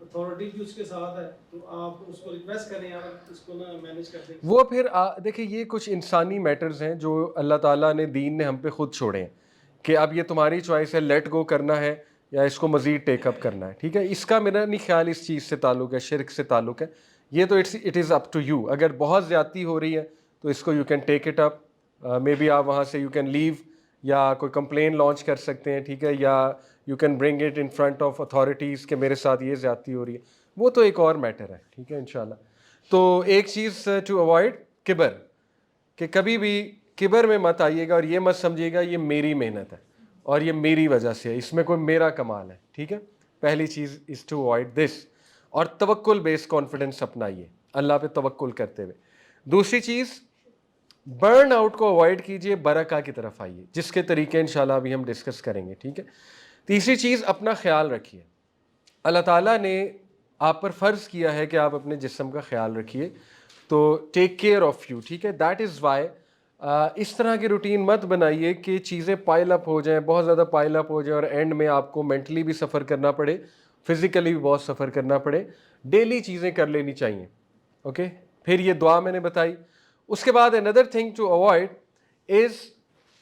Speaker 2: اتھارٹی بھی اس کے ساتھ ہے, تو آپ اس کو ریکویسٹ کریں یار اس کو نا مینیج کر دیں.
Speaker 1: وہ پھر دیکھیں یہ کچھ انسانی میٹرز ہیں جو اللہ تعالیٰ نے دین نے ہم پہ خود چھوڑے ہیں کہ اب یہ تمہاری چوائس ہے, لیٹ گو کرنا ہے یا اس کو مزید ٹیک اپ کرنا ہے, ٹھیک ہے. اس کا میرا نہیں خیال اس چیز سے تعلق ہے, شرک سے تعلق ہے. یہ تو it is up to you. اگر بہت زیادتی ہو رہی ہے تو اس کو you can take it up, maybe آپ وہاں سے یو کین لیو, یا کوئی کمپلین لانچ کر سکتے ہیں, ٹھیک ہے, یا you can bring it in front of authorities کہ میرے ساتھ یہ زیادتی ہو رہی ہے. وہ تو ایک اور میٹر ہے, ٹھیک ہے, انشاءاللہ. تو ایک چیز ٹو اوائڈ کبر, کہ کبھی بھی کبر میں مت آئیے گا اور یہ مت سمجھیے گا یہ میری محنت ہے اور یہ میری وجہ سے ہے, اس میں کوئی میرا کمال ہے, ٹھیک ہے. پہلی چیز از ٹو اوائڈ دس. اور توکل بیس کانفیڈنس اپنائیے, اللہ پہ توکل کرتے ہوئے. دوسری چیز, برن آؤٹ کو اوائڈ کیجئے, برکہ کی طرف آئیے, جس کے طریقے انشاءاللہ ابھی ہم ڈسکس کریں گے, ٹھیک ہے. تیسری چیز, اپنا خیال رکھیے. اللہ تعالیٰ نے آپ پر فرض کیا ہے کہ آپ اپنے جسم کا خیال رکھیے, تو ٹیک کیئر آف یو, ٹھیک ہے. دیٹ از وائی اس طرح کی روٹین مت بنائیے کہ چیزیں پائل اپ ہو جائیں, بہت زیادہ پائل اپ ہو جائیں, اور اینڈ میں آپ کو مینٹلی بھی سفر کرنا پڑے, فزیکلی بھی بہت سفر کرنا پڑے. ڈیلی چیزیں کر لینی چاہیے, اوکے. پھر یہ دعا میں نے بتائی. اس کے بعد another thing to avoid is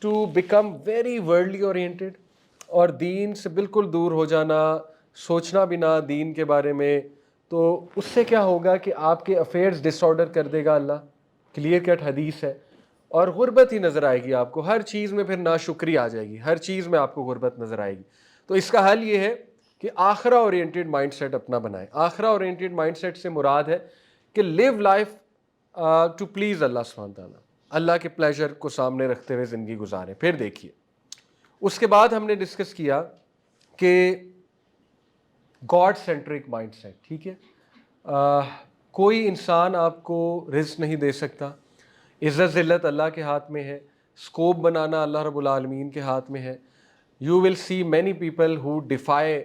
Speaker 1: to become very worldly oriented, اور دین سے بالکل دور ہو جانا, سوچنا بھی نہ دین کے بارے میں، تو اس سے کیا ہوگا کہ آپ کے افیئرز ڈس آرڈر کر دے گا اللہ، کلیئر کٹ حدیث ہے، اور غربت ہی نظر آئے گی آپ کو، ہر چیز میں پھر ناشکری آ جائے گی، ہر چیز میں آپ کو غربت نظر آئے گی۔ تو اس کا حل یہ ہے کہ آخرہ اورینٹیڈ مائنڈ سیٹ اپنا بنائیں۔ آخرہ اورینٹیڈ مائنڈ سیٹ سے مراد ہے کہ لیو لائف ٹو پلیز اللہ سبحانہ تعالیٰ، اللہ کے پلیجر کو سامنے رکھتے ہوئے زندگی گزاریں۔ پھر دیکھیے اس کے بعد ہم نے ڈسکس کیا کہ گاڈ سینٹرک مائنڈ سیٹ، ٹھیک ہے، کوئی انسان آپ کو رزق نہیں دے سکتا، عزت ذلت اللہ کے ہاتھ میں ہے، اسکوپ بنانا اللہ رب العالمین کے ہاتھ میں ہے۔ You will see many people who defy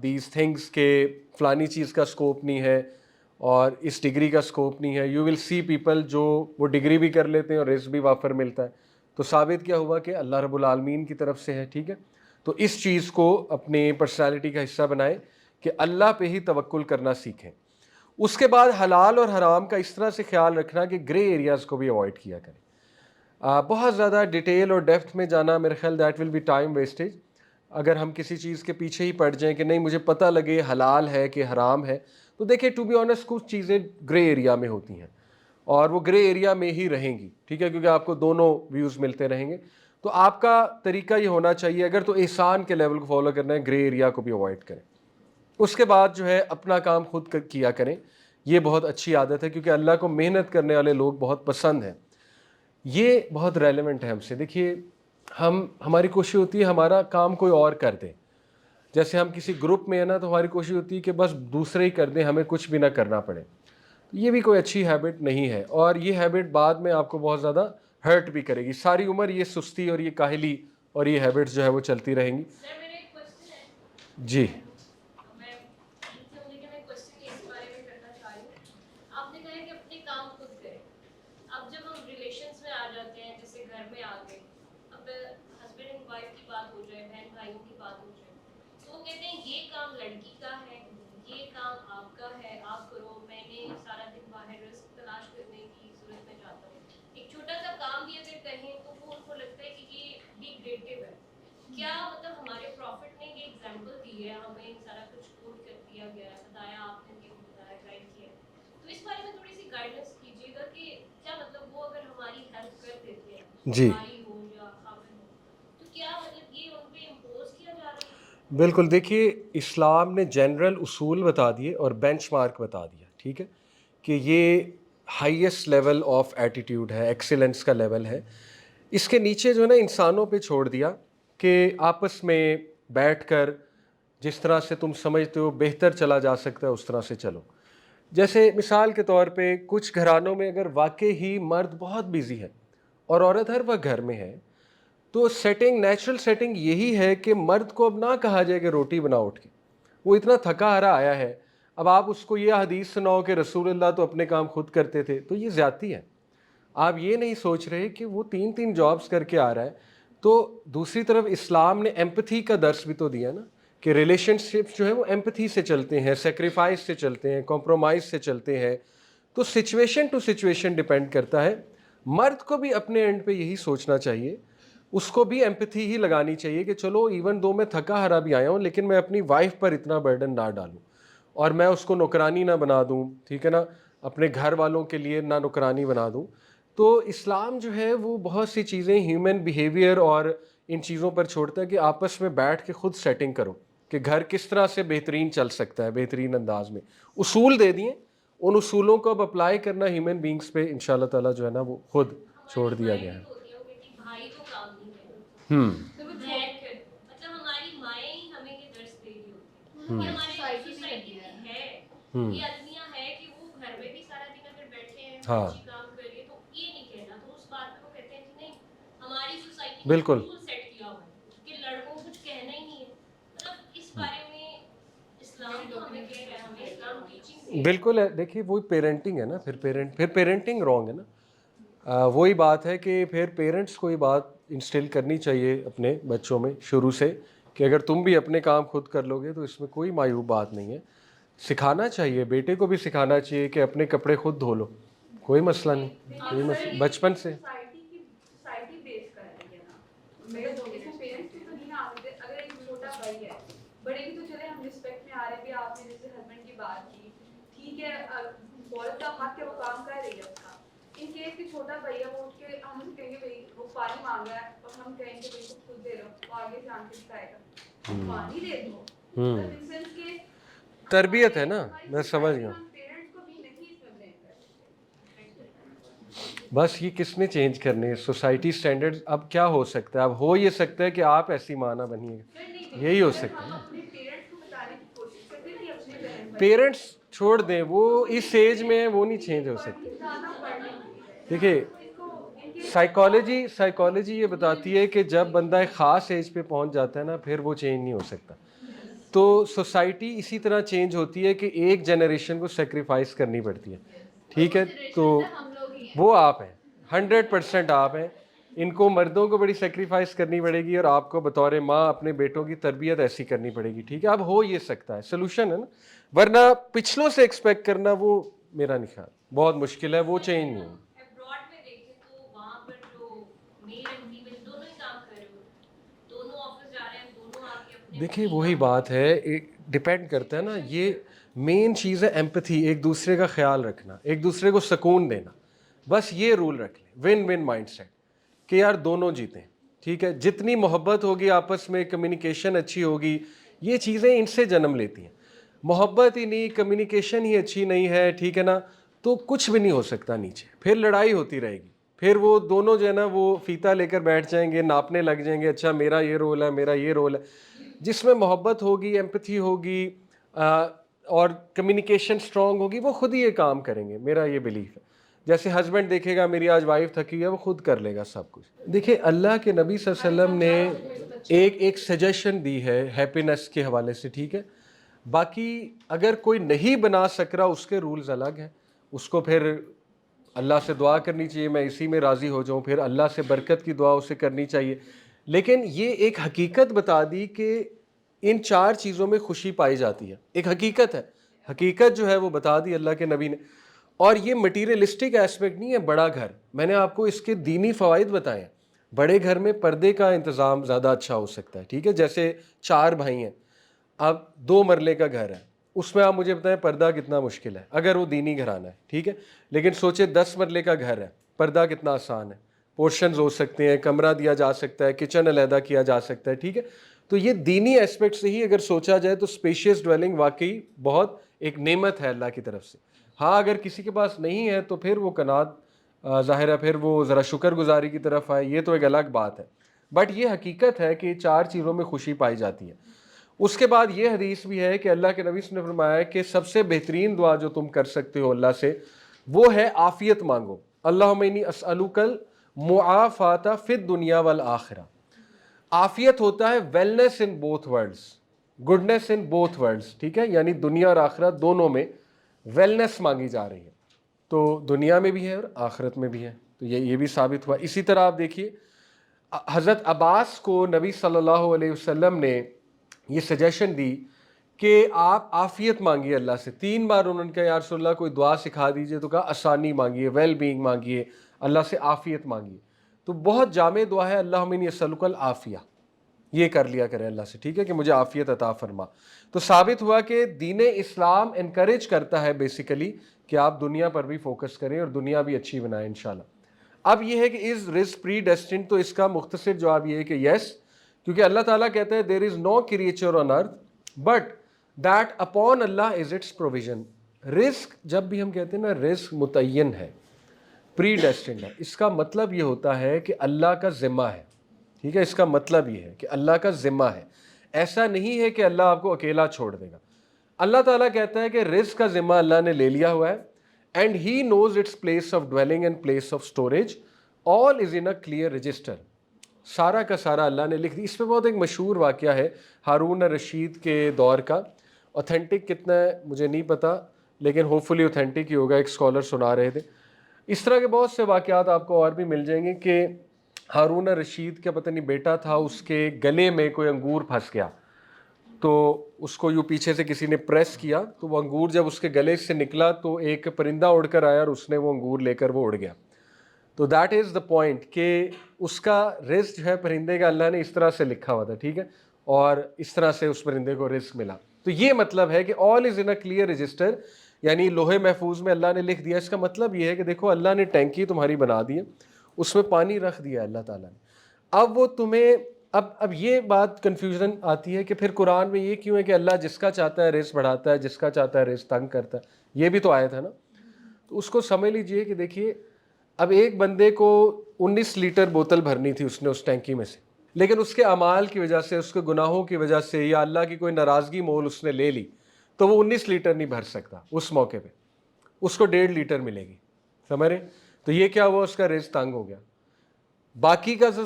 Speaker 1: these things کہ فلانی چیز کا اسکوپ نہیں ہے اور اس ڈگری کا اسکوپ نہیں ہے۔ یو ول سی پیپل جو وہ ڈگری بھی کر لیتے ہیں اور رزق بھی وافر ملتا ہے۔ تو ثابت کیا ہوا کہ اللہ رب العالمین کی طرف سے ہے، ٹھیک ہے۔ تو اس چیز کو اپنی پرسنالٹی کا حصہ بنائیں کہ اللہ پہ ہی توکل کرنا سیکھیں۔ اس کے بعد حلال اور حرام کا اس طرح سے خیال رکھنا کہ گرے ایریاز کو بھی اوائڈ کیا کریں۔ بہت زیادہ ڈیٹیل اور ڈیپتھ میں جانا میرے خیال that will be time wastage. اگر ہم کسی چیز کے پیچھے ہی پڑ جائیں کہ نہیں مجھے پتہ لگے حلال ہے کہ حرام ہے، تو دیکھیں ٹو بی آنیسٹ کچھ چیزیں گرے ایریا میں ہوتی ہیں اور وہ گرے ایریا میں ہی رہیں گی، ٹھیک ہے، کیونکہ آپ کو دونوں ویوز ملتے رہیں گے۔ تو آپ کا طریقہ یہ ہونا چاہیے اگر تو احسان کے لیول کو فالو کرنا ہے، گرے ایریا کو بھی اوائڈ کریں۔ اس کے بعد جو ہے اپنا کام خود کیا کریں، یہ بہت اچھی عادت ہے کیونکہ اللہ کو محنت کرنے والے لوگ بہت پسند ہیں۔ یہ بہت ریلیونٹ ہے ہم سے۔ دیکھیے ہماری کوشش ہوتی ہے ہمارا کام کوئی اور کر دے، جیسے ہم کسی گروپ میں ہیں نا تو ہماری کوشش ہوتی ہے کہ بس دوسرے ہی کر دیں، ہمیں کچھ بھی نہ کرنا پڑے۔ یہ بھی کوئی اچھی ہیبٹ نہیں ہے، اور یہ ہیبٹ بعد میں آپ کو بہت زیادہ ہرٹ بھی کرے گی۔ ساری عمر یہ سستی اور یہ کاہلی اور یہ ہیبٹس جو ہے وہ چلتی رہیں گی۔
Speaker 3: سر میرا ایک کوشچن ہے،
Speaker 1: جی
Speaker 3: میں ایک کوشچن اس بارے میں کرنا چاہ رہی ہوں۔ آپ نے کہا کہ اپنے کام خود کریں۔ اب جب ہم ریلیشنس میں آ جاتے ہیں، جیسے گھر میں آ گئے، اب ہسبینڈ اینڈ وائف کی بات ہو جائے، بہن بھائیوں کی بات ہو جائے، تو وہ کہتے ہیں یہ کام لڑکی کا ہے، یہ کام آپ کا ہے، آپ کرو، میں نے سارا دن باہر رزق تلاش کرنے کی صورت میں جاتا ہوں۔ ایک چھوٹا سا کام بھی اگر کہیں تو وہ ان کو لگتا ہے کہ یہ ڈیگریڈیو ہے۔ کیا مطلب ہمارے پروفٹ نے یہ ایگزامپل دی ہے، ہمیں سارا کچھ کوٹ کر دیا گیا ہے، بتایا آپ نے کہ بتایا گائیڈ کیا ہے، تو اس بارے میں تھوڑی سی گائیڈنس کیجیے گا کہ کیا مطلب وہ اگر ہماری ہیلپ کر دیتے ہیں،
Speaker 1: جی
Speaker 3: ہماری ہو یا خاوند ہو، تو کیا مطلب یہ ان پہ امپوز کیا جا رہا ہے؟
Speaker 1: بالکل، دیکھیے اسلام نے جنرل اصول بتا دیے اور بینچ مارک بتا دیا، ٹھیک ہے، کہ یہ ہائیسٹ لیول آف ایٹیٹیوڈ ہے، ایکسیلنس کا لیول ہے۔ اس کے نیچے جو ہے نا انسانوں پہ چھوڑ دیا کہ آپس میں بیٹھ کر جس طرح سے تم سمجھتے ہو بہتر چلا جا سکتا ہے اس طرح سے چلو۔ جیسے مثال کے طور پہ کچھ گھرانوں میں اگر واقع ہی مرد بہت بیزی ہے اور عورت ہر وقت گھر میں ہے، تو سیٹنگ نیچرل سیٹنگ یہی ہے کہ مرد کو اب نہ کہا جائے کہ روٹی بنا اٹھ کے، وہ اتنا تھکا ہارا آیا ہے، اب آپ اس کو یہ حدیث سناؤ کہ رسول اللہ تو اپنے کام خود کرتے تھے، تو یہ زیادتی ہے۔ آپ یہ نہیں سوچ رہے کہ وہ 3 جابز کر کے آ رہا ہے۔ تو دوسری طرف اسلام نے ایمپتھی کا درس بھی تو دیا نا، کہ ریلیشن شپس جو ہے وہ ایمپتھی سے چلتے ہیں، سیکریفائس سے چلتے ہیں، کمپرومائز سے چلتے ہیں۔ تو سچویشن ٹو سچویشن ڈیپینڈ کرتا ہے۔ مرد کو بھی اپنے اینڈ پہ یہی سوچنا چاہیے، اس کو بھی ایمپتھی ہی لگانی چاہیے کہ چلو ایون دو میں تھکا ہرا بھی آیا ہوں لیکن میں اپنی وائف پر اتنا برڈن نہ ڈالوں اور میں اس کو نوکرانی نہ بنا دوں، ٹھیک ہے نا، اپنے گھر والوں کے لیے نہ نوکرانی بنا دوں۔ تو اسلام جو ہے وہ بہت سی چیزیں ہیومن بیہیویئر اور ان چیزوں پر چھوڑتا ہے کہ آپس میں بیٹھ کے خود سیٹنگ کرو کہ گھر کس طرح سے بہترین چل سکتا ہے، بہترین انداز میں۔ اصول دے دیے، ان اصولوں کو اب اپلائی کرنا ہیومن بینگز پہ انشاءاللہ تعالیٰ جو ہے نا وہ خود چھوڑ دیا گیا ہے۔
Speaker 3: بھائی کو کام نہیں کرنا، مطلب ہماری مائیں ہی ہمیں یہ درس دے رہی ہوتی ہیں، اور ہماری سوسائٹی میں ہے یہ المیہ ہے کہ وہ گھر میں بھی سارا دن اگر بیٹھے ہیں بچی کام کر رہی ہے تو یہ نہیں کہنا، تو اس بات پہ وہ کہتے ہیں کہ نہیں ہماری سوسائٹی نے رول سیٹ کیا ہوا ہے کہ لڑکوں کو کچھ کہنا ہی نہیں ہے۔ مطلب اس بارے میں اسلام تو ہمیں کہہ رہا ہے، ہمیں اسلام ٹیچنگ
Speaker 1: بالکل ہے۔ دیکھیے وہی پیرنٹنگ ہے نا، پھر پیرنٹنگ رانگ ہے نا۔ وہی بات ہے کہ پھر پیرنٹس کو یہ بات انسٹل کرنی چاہیے اپنے بچوں میں شروع سے کہ اگر تم بھی اپنے کام خود کر لو گے تو اس میں کوئی معیوب بات نہیں ہے۔ سکھانا چاہیے، بیٹے کو بھی سکھانا چاہیے کہ اپنے کپڑے خود دھو لو، کوئی مسئلہ نہیں، کوئی مسئلہ بچپن سے۔
Speaker 4: سوسائٹی بیس کر رہی ہے نا، میرے اس میں پیرنٹس کی تو نہیں آتے، اگر ایک چھوٹا بھائی ہے، بڑے کی تو چلے ہم رسپیکٹ بات کی, ٹھیک ہے عورت کا حق ہے وہ کام کر رہی ہے اس کا, ان کیس کہ چھوٹا بھائی ہے وہ اٹھ کے ہم اسے کہیں گے بھائی وہ پانی مانگ رہا ہے اور ہم کہیں گے بھائی خود دے لو, وہ آگے سے آن کے دکھائے گا پانی دے دو, مطلب ان سینس کہ
Speaker 1: تربیت ہے نا, میں سمجھ گیا.
Speaker 4: پیرنٹس کو بھی نہیں اس میں blame کر سکتے.
Speaker 1: بس یہ کس نے چینج کرنے ہے سوسائٹی سٹینڈرڈ. اب کیا ہو سکتا ہے, اب ہو یہ سکتا ہے کہ آپ ایسی ماں نہ بنیے, یہی ہو سکتا ہے نا.
Speaker 4: اپنے پیرنٹس کو بتانے کی کوشش کرتے ہیں کہ اپنے بہن بھائی
Speaker 1: پیرنٹس چھوڑ دیں, وہ اس ایج میں ہے, وہ نہیں چینج ہو سکتے.
Speaker 4: زیادہ پڑھنے
Speaker 1: دیکھیے سائیکالوجی یہ بتاتی ہے کہ جب بندہ ایک خاص ایج پہ پہنچ جاتا ہے نا, پھر وہ چینج نہیں ہو سکتا. تو سوسائٹی اسی طرح چینج ہوتی ہے کہ ایک جنریشن کو سیکریفائس کرنی پڑتی ہے, ٹھیک ہے. تو وہ آپ ہیں, 100% آپ ہیں. ان کو مردوں کو بڑی سیکریفائس کرنی پڑے گی, اور آپ کو بطور ماں اپنے بیٹوں کی تربیت ایسی کرنی پڑے گی, ٹھیک ہے. اب ہو یہ سکتا ہے, سلوشن ہے نا, ورنہ پچھلوں سے ایکسپیکٹ کرنا وہ میرا نہیں خیال, بہت مشکل ہے, وہ چینج نہیں ہو.
Speaker 3: ابراڈ میں دیکھیں تو وہاں پر جو میل اینڈ فیمیل دونوں ہی کام کر رہے ہو, دونوں آفس جا رہے ہیں, دونوں آ کے اپنے
Speaker 1: دیکھیے وہی بات ہے, ڈپینڈ کرتا ہے نا. یہ مین چیز ہے ایمپتھی, ایک دوسرے کا خیال رکھنا, ایک دوسرے کو سکون دینا. بس یہ رول رکھ لیں, ون ون مائنڈ سیٹ, کہ یار دونوں جیتیں, ٹھیک ہے. جتنی محبت ہوگی آپس میں, کمیونیکیشن اچھی ہوگی, یہ چیزیں ان سے جنم لیتی ہیں. محبت ہی نہیں, کمیونیکیشن ہی اچھی نہیں ہے, ٹھیک ہے نا, تو کچھ بھی نہیں ہو سکتا نیچے. پھر لڑائی ہوتی رہے گی, پھر وہ دونوں جو ہے نا وہ فیتا لے کر بیٹھ جائیں گے, ناپنے لگ جائیں گے, اچھا میرا یہ رول ہے, میرا یہ رول ہے. جس میں محبت ہوگی, ایمپتھی ہوگی, اور کمیونیکیشن اسٹرانگ ہوگی, وہ خود ہی یہ کام کریں گے, میرا یہ بلیف ہے. جیسے ہسبینڈ دیکھے گا میری آج وائف تھکی ہے, وہ خود کر لے گا سب کچھ. دیکھیے اللہ کے نبی صلی اللہ علیہ وسلم نے ایک سجیشن دی ہے ہیپینس کے حوالے سے, ٹھیک ہے. باقی اگر کوئی نہیں بنا سک رہا, اس کے رولز الگ ہیں, اس کو پھر اللہ سے دعا کرنی چاہیے, میں اسی میں راضی ہو جاؤں, پھر اللہ سے برکت کی دعا اسے کرنی چاہیے. لیکن یہ ایک حقیقت بتا دی کہ ان 4 چیزوں میں خوشی پائی جاتی ہے, ایک حقیقت ہے, حقیقت جو ہے وہ بتا دی اللہ کے نبی نے. اور یہ مٹیریلسٹک ایسپیکٹ نہیں ہے. بڑا گھر, میں نے آپ کو اس کے دینی فوائد بتائے ہیں. بڑے گھر میں پردے کا انتظام زیادہ اچھا ہو سکتا ہے, ٹھیک ہے. جیسے 4 بھائی ہیں, اب 2 مرلے کا گھر ہے, اس میں آپ مجھے بتائیں پردہ کتنا مشکل ہے اگر وہ دینی گھرانہ ہے, ٹھیک ہے. لیکن سوچے 10 مرلے کا گھر ہے, پردہ کتنا آسان ہے, پورشنز ہو سکتے ہیں, کمرہ دیا جا سکتا ہے, کچن علیحدہ کیا جا سکتا ہے, ٹھیک ہے. تو یہ دینی ایسپیکٹ سے ہی اگر سوچا جائے تو اسپیشیس ڈویلنگ واقعی بہت ایک نعمت ہے اللہ کی طرف سے. ہاں اگر کسی کے پاس نہیں ہے تو پھر وہ کنات ظاہر ہے, پھر وہ ذرا شکر گزاری کی طرف آئے, یہ تو ایک الگ بات ہے. بٹ یہ حقیقت ہے کہ 4 چیزوں میں خوشی پائی جاتی ہے. اس کے بعد یہ حدیث بھی ہے کہ اللہ کے نبی نے فرمایا کہ سب سے بہترین دعا جو تم کر سکتے ہو اللہ سے, وہ ہے عافیت مانگو. اللہم انی اسألک المعافات فی الدنیا والآخرہ. عافیت ہوتا ہے wellness in both worlds, goodness in both worlds, ٹھیک ہے. یعنی دنیا اور آخرت دونوں میں ویلنس مانگی جا رہی ہے, تو دنیا میں بھی ہے اور آخرت میں بھی ہے. تو یہ بھی ثابت ہوا. اسی طرح آپ دیکھیے حضرت عباس کو نبی صلی اللہ علیہ وسلم نے یہ سجیشن دی کہ آپ عافیت مانگیے اللہ سے. 3 بار انہوں نے کہا یا رسول اللہ کوئی دعا سکھا دیجئے, تو کہا آسانی مانگیے, ویل بینگ مانگیے, اللہ سے عافیت مانگیے. تو بہت جامع دعا ہے, اللہم انی اسألک العافیہ, یہ کر لیا کرے اللہ سے, ٹھیک ہے, کہ مجھے عافیت عطا فرما. تو ثابت ہوا کہ دین اسلام انکریج کرتا ہے بیسیکلی کہ آپ دنیا پر بھی فوکس کریں اور دنیا بھی اچھی بنائیں انشاءاللہ. اب یہ ہے کہ از رزق پری ڈیسٹنڈ, تو اس کا مختصر جواب یہ ہے کہ یس, کیونکہ اللہ تعالیٰ کہتا ہے there is no creature on earth but that upon Allah is its provision. رزق جب بھی ہم کہتے ہیں نا رزق متعین ہے, پری ڈیسٹنڈ ہے, اس کا مطلب یہ ہوتا ہے کہ اللہ کا ذمہ ہے, ٹھیک ہے. اس کا مطلب یہ ہے کہ اللہ کا ذمہ ہے, ایسا نہیں ہے کہ اللہ آپ کو اکیلا چھوڑ دے گا. اللہ تعالیٰ کہتا ہے کہ رزق کا ذمہ اللہ نے لے لیا ہوا ہے, and he knows its place of dwelling and place of storage, all is in a clear register. سارا کا سارا اللہ نے لکھ دی. اس پہ بہت ایک مشہور واقعہ ہے ہارون رشید کے دور کا, اوتھینٹک کتنا ہے مجھے نہیں پتا, لیکن ہوپ فلی اوتھینٹک ہی ہوگا, ایک اسکالر سنا رہے تھے. اس طرح کے بہت سے واقعات آپ کو اور بھی مل جائیں گے کہ ہارون رشید کا پتہ نہیں بیٹا تھا, اس کے گلے میں کوئی انگور پھنس گیا, تو اس کو یوں پیچھے سے کسی نے پریس کیا, تو وہ انگور جب اس کے گلے سے نکلا تو ایک پرندہ اڑ کر آیا اور اس نے وہ انگور لے کر وہ اڑ گیا. تو دیٹ از دا پوائنٹ کہ اس کا رزق جو ہے پرندے کا اللہ نے اس طرح سے لکھا ہوا تھا, ٹھیک ہے, اور اس طرح سے اس پرندے کو رزق ملا. تو یہ مطلب ہے کہ آل is in a clear register, یعنی لوہے محفوظ میں اللہ نے لکھ دیا. اس کا مطلب یہ ہے کہ دیکھو اللہ نے ٹینکی تمہاری بنا دی ہے، اس میں پانی رکھ دیا اللہ تعالیٰ نے. اب وہ تمہیں اب یہ بات کنفیوژن آتی ہے کہ پھر قرآن میں یہ کیوں ہے کہ اللہ جس کا چاہتا ہے رزق بڑھاتا ہے، جس کا چاہتا ہے رزق تنگ کرتا ہے. یہ بھی تو آیت ہے نا. تو اس کو سمجھ لیجئے کہ دیکھیے اب ایک بندے کو 19 لیٹر بوتل بھرنی تھی اس نے اس ٹینکی میں سے، لیکن اس کے اعمال کی وجہ سے، اس کے گناہوں کی وجہ سے، یا اللہ کی کوئی ناراضگی مول اس نے لے لی، تو وہ 19 لیٹر نہیں بھر سکتا اس موقع پہ. اس کو 1.5 لیٹر ملے گی. سمجھ رہے؟ تو یہ کیا ہوا، اس کا رزق تنگ ہو گیا. باقی کا جو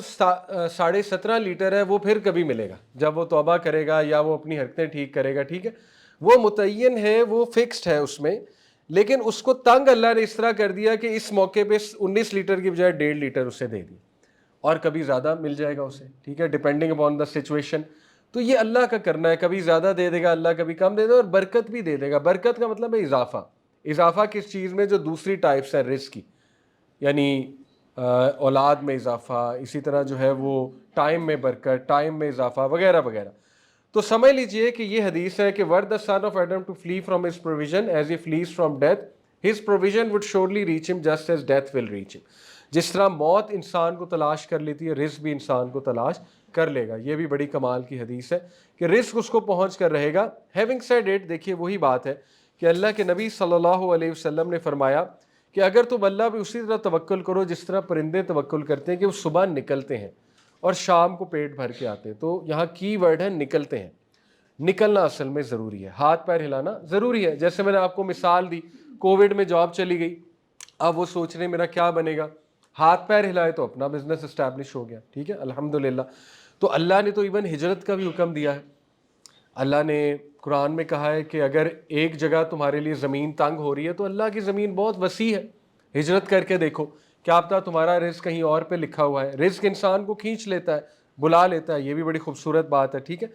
Speaker 1: 17.5 لیٹر ہے وہ پھر کبھی ملے گا جب وہ توبہ کرے گا یا وہ اپنی حرکتیں ٹھیک کرے گا. ٹھیک ہے، وہ متعین ہے، وہ فکسڈ ہے اس میں، لیکن اس کو تنگ اللہ نے اس طرح کر دیا کہ اس موقع پہ 19 لیٹر کی بجائے 1.5 لیٹر اسے دے دی، اور کبھی زیادہ مل جائے گا اسے. ٹھیک ہے، ڈپینڈنگ اپون دا سچویشن. تو یہ اللہ کا کرنا ہے، کبھی زیادہ دے دے گا اللہ، کبھی کم دے دے گا، اور برکت بھی دے دے گا. برکت کا مطلب ہے اضافہ. اضافہ کس چیز میں؟ جو دوسری ٹائپس ہے رزق کی، یعنی اولاد میں اضافہ، اسی طرح جو ہے وہ ٹائم میں برکت، ٹائم میں اضافہ وغیرہ وغیرہ. تو سمجھ لیجئے کہ یہ حدیث ہے کہ were the son of Adam to flee from his provision as he flees from death his provision would surely reach him just as death will reach him. جس طرح موت انسان کو تلاش کر لیتی ہے، رزق بھی انسان کو تلاش کر لے گا. یہ بھی بڑی کمال کی حدیث ہے کہ رزق اس کو پہنچ کر رہے گا. ہیونگ سیڈ اٹ، دیکھیے وہی بات ہے کہ اللہ کے نبی صلی اللہ علیہ وسلم نے فرمایا کہ اگر تم اللہ پہ اسی طرح توکل کرو جس طرح پرندے توکل کرتے ہیں کہ وہ صبح نکلتے ہیں اور شام کو پیٹ بھر کے آتے ہیں. تو یہاں کی ورڈ ہے نکلتے ہیں. نکلنا اصل میں ضروری ہے، ہاتھ پیر ہلانا ضروری ہے. جیسے میں نے آپ کو مثال دی، کووڈ میں جاب چلی گئی، اب وہ سوچ رہے میرا کیا بنے گا، ہاتھ پیر ہلائے تو اپنا بزنس اسٹیبلش ہو گیا. ٹھیک ہے، الحمدللہ. تو اللہ نے تو ایون ہجرت کا بھی حکم دیا ہے. اللہ نے قرآن میں کہا ہے کہ اگر ایک جگہ تمہارے لیے زمین تنگ ہو رہی ہے تو اللہ کی زمین بہت وسیع ہے، ہجرت کر کے دیکھو، کیا پتہ تمہارا رزق کہیں اور پہ لکھا ہوا ہے. رزق انسان کو کھینچ لیتا ہے، بلا لیتا ہے. یہ بھی بڑی خوبصورت بات ہے. ٹھیک ہے،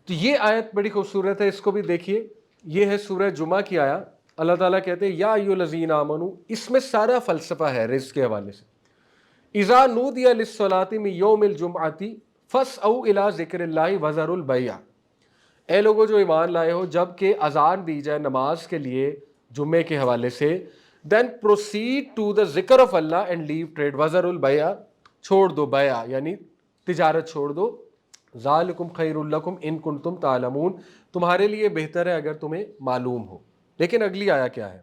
Speaker 1: تو یہ آیت بڑی خوبصورت ہے، اس کو بھی دیکھیے. یہ ہے سورہ جمعہ کی آیت. اللہ تعالیٰ کہتے ہیں یا ایھا الذین آمنو، اس میں سارا فلسفہ ہے رزق کے حوالے سے. اذا نودی للصلاۃ من یوم الجمعۃ فاسعوا الی ذکر اللہ وذروا البیع. اے لوگوں جو ایمان لائے ہو، جب کہ اذان دی جائے نماز کے لیے جمعے کے حوالے سے، دین پروسیڈ ٹو دا ذکر of Allah and leave trade. وذروا البیع، چھوڑ دو بیع یعنی تجارت چھوڑ دو. ذالکم خیر لکم ان کنتم تعلمون، تمہارے لیے بہتر ہے اگر تمہیں معلوم ہو. لیکن اگلی آیا کیا ہے؟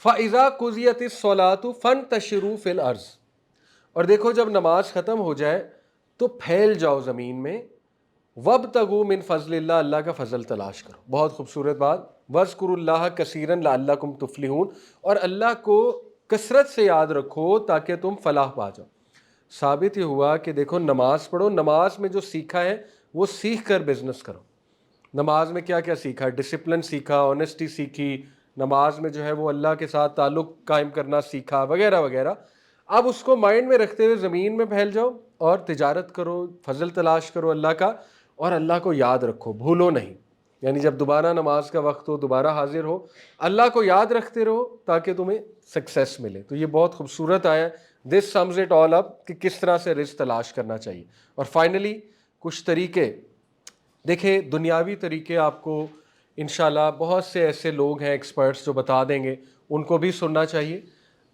Speaker 1: فَإِذَا قُضِيَتِ الصَّلَاةُ فَانتَشِرُوا فِي الْأَرْضِ. اور دیکھو جب نماز ختم ہو جائے تو پھیل جاؤ زمین میں. وَابْتَغُوا مِن فَضْلِ اللَّهِ، اللہ کا فضل تلاش کرو. بہت خوبصورت بات. وَاذْكُرُوا اللَّهَ كَثِيرًا لَعَلَّكُمْ تُفْلِحُونَ، اور اللہ کو کثرت سے یاد رکھو تاکہ تم فلاح پا جاؤ. ثابت یہ ہوا کہ دیکھو نماز پڑھو، نماز میں جو سیکھا ہے وہ سیکھ کر بزنس کرو. نماز میں کیا کیا سیکھا؟ ڈسپلن سیکھا، آنیسٹی سیکھی، نماز میں جو ہے وہ اللہ کے ساتھ تعلق قائم کرنا سیکھا وغیرہ وغیرہ. اب اس کو مائنڈ میں رکھتے ہوئے زمین میں پھیل جاؤ اور تجارت کرو، فضل تلاش کرو اللہ کا، اور اللہ کو یاد رکھو، بھولو نہیں. یعنی جب دوبارہ نماز کا وقت ہو، دوبارہ حاضر ہو، اللہ کو یاد رکھتے رہو تاکہ تمہیں سکسیس ملے. تو یہ بہت خوبصورت آیا. دس سمز اٹ آل اپ کہ کس طرح سے رزق تلاش کرنا چاہیے. اور فائنلی کچھ طریقے دیکھیں، دنیاوی طریقے آپ کو انشاءاللہ بہت سے ایسے لوگ ہیں ایکسپرٹس جو بتا دیں گے، ان کو بھی سننا چاہیے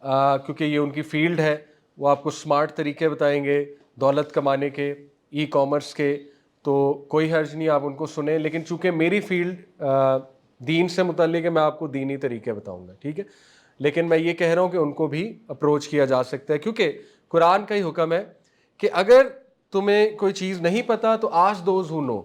Speaker 1: کیونکہ یہ ان کی فیلڈ ہے. وہ آپ کو سمارٹ طریقے بتائیں گے دولت کمانے کے، ای کامرس کے. تو کوئی حرج نہیں، آپ ان کو سنیں. لیکن چونکہ میری فیلڈ دین سے متعلق ہے، میں آپ کو دینی طریقے بتاؤں گا. ٹھیک ہے، لیکن میں یہ کہہ رہا ہوں کہ ان کو بھی اپروچ کیا جا سکتا ہے، کیونکہ قرآن کا ہی حکم ہے کہ اگر تمہیں کوئی چیز نہیں پتہ تو ask those who know,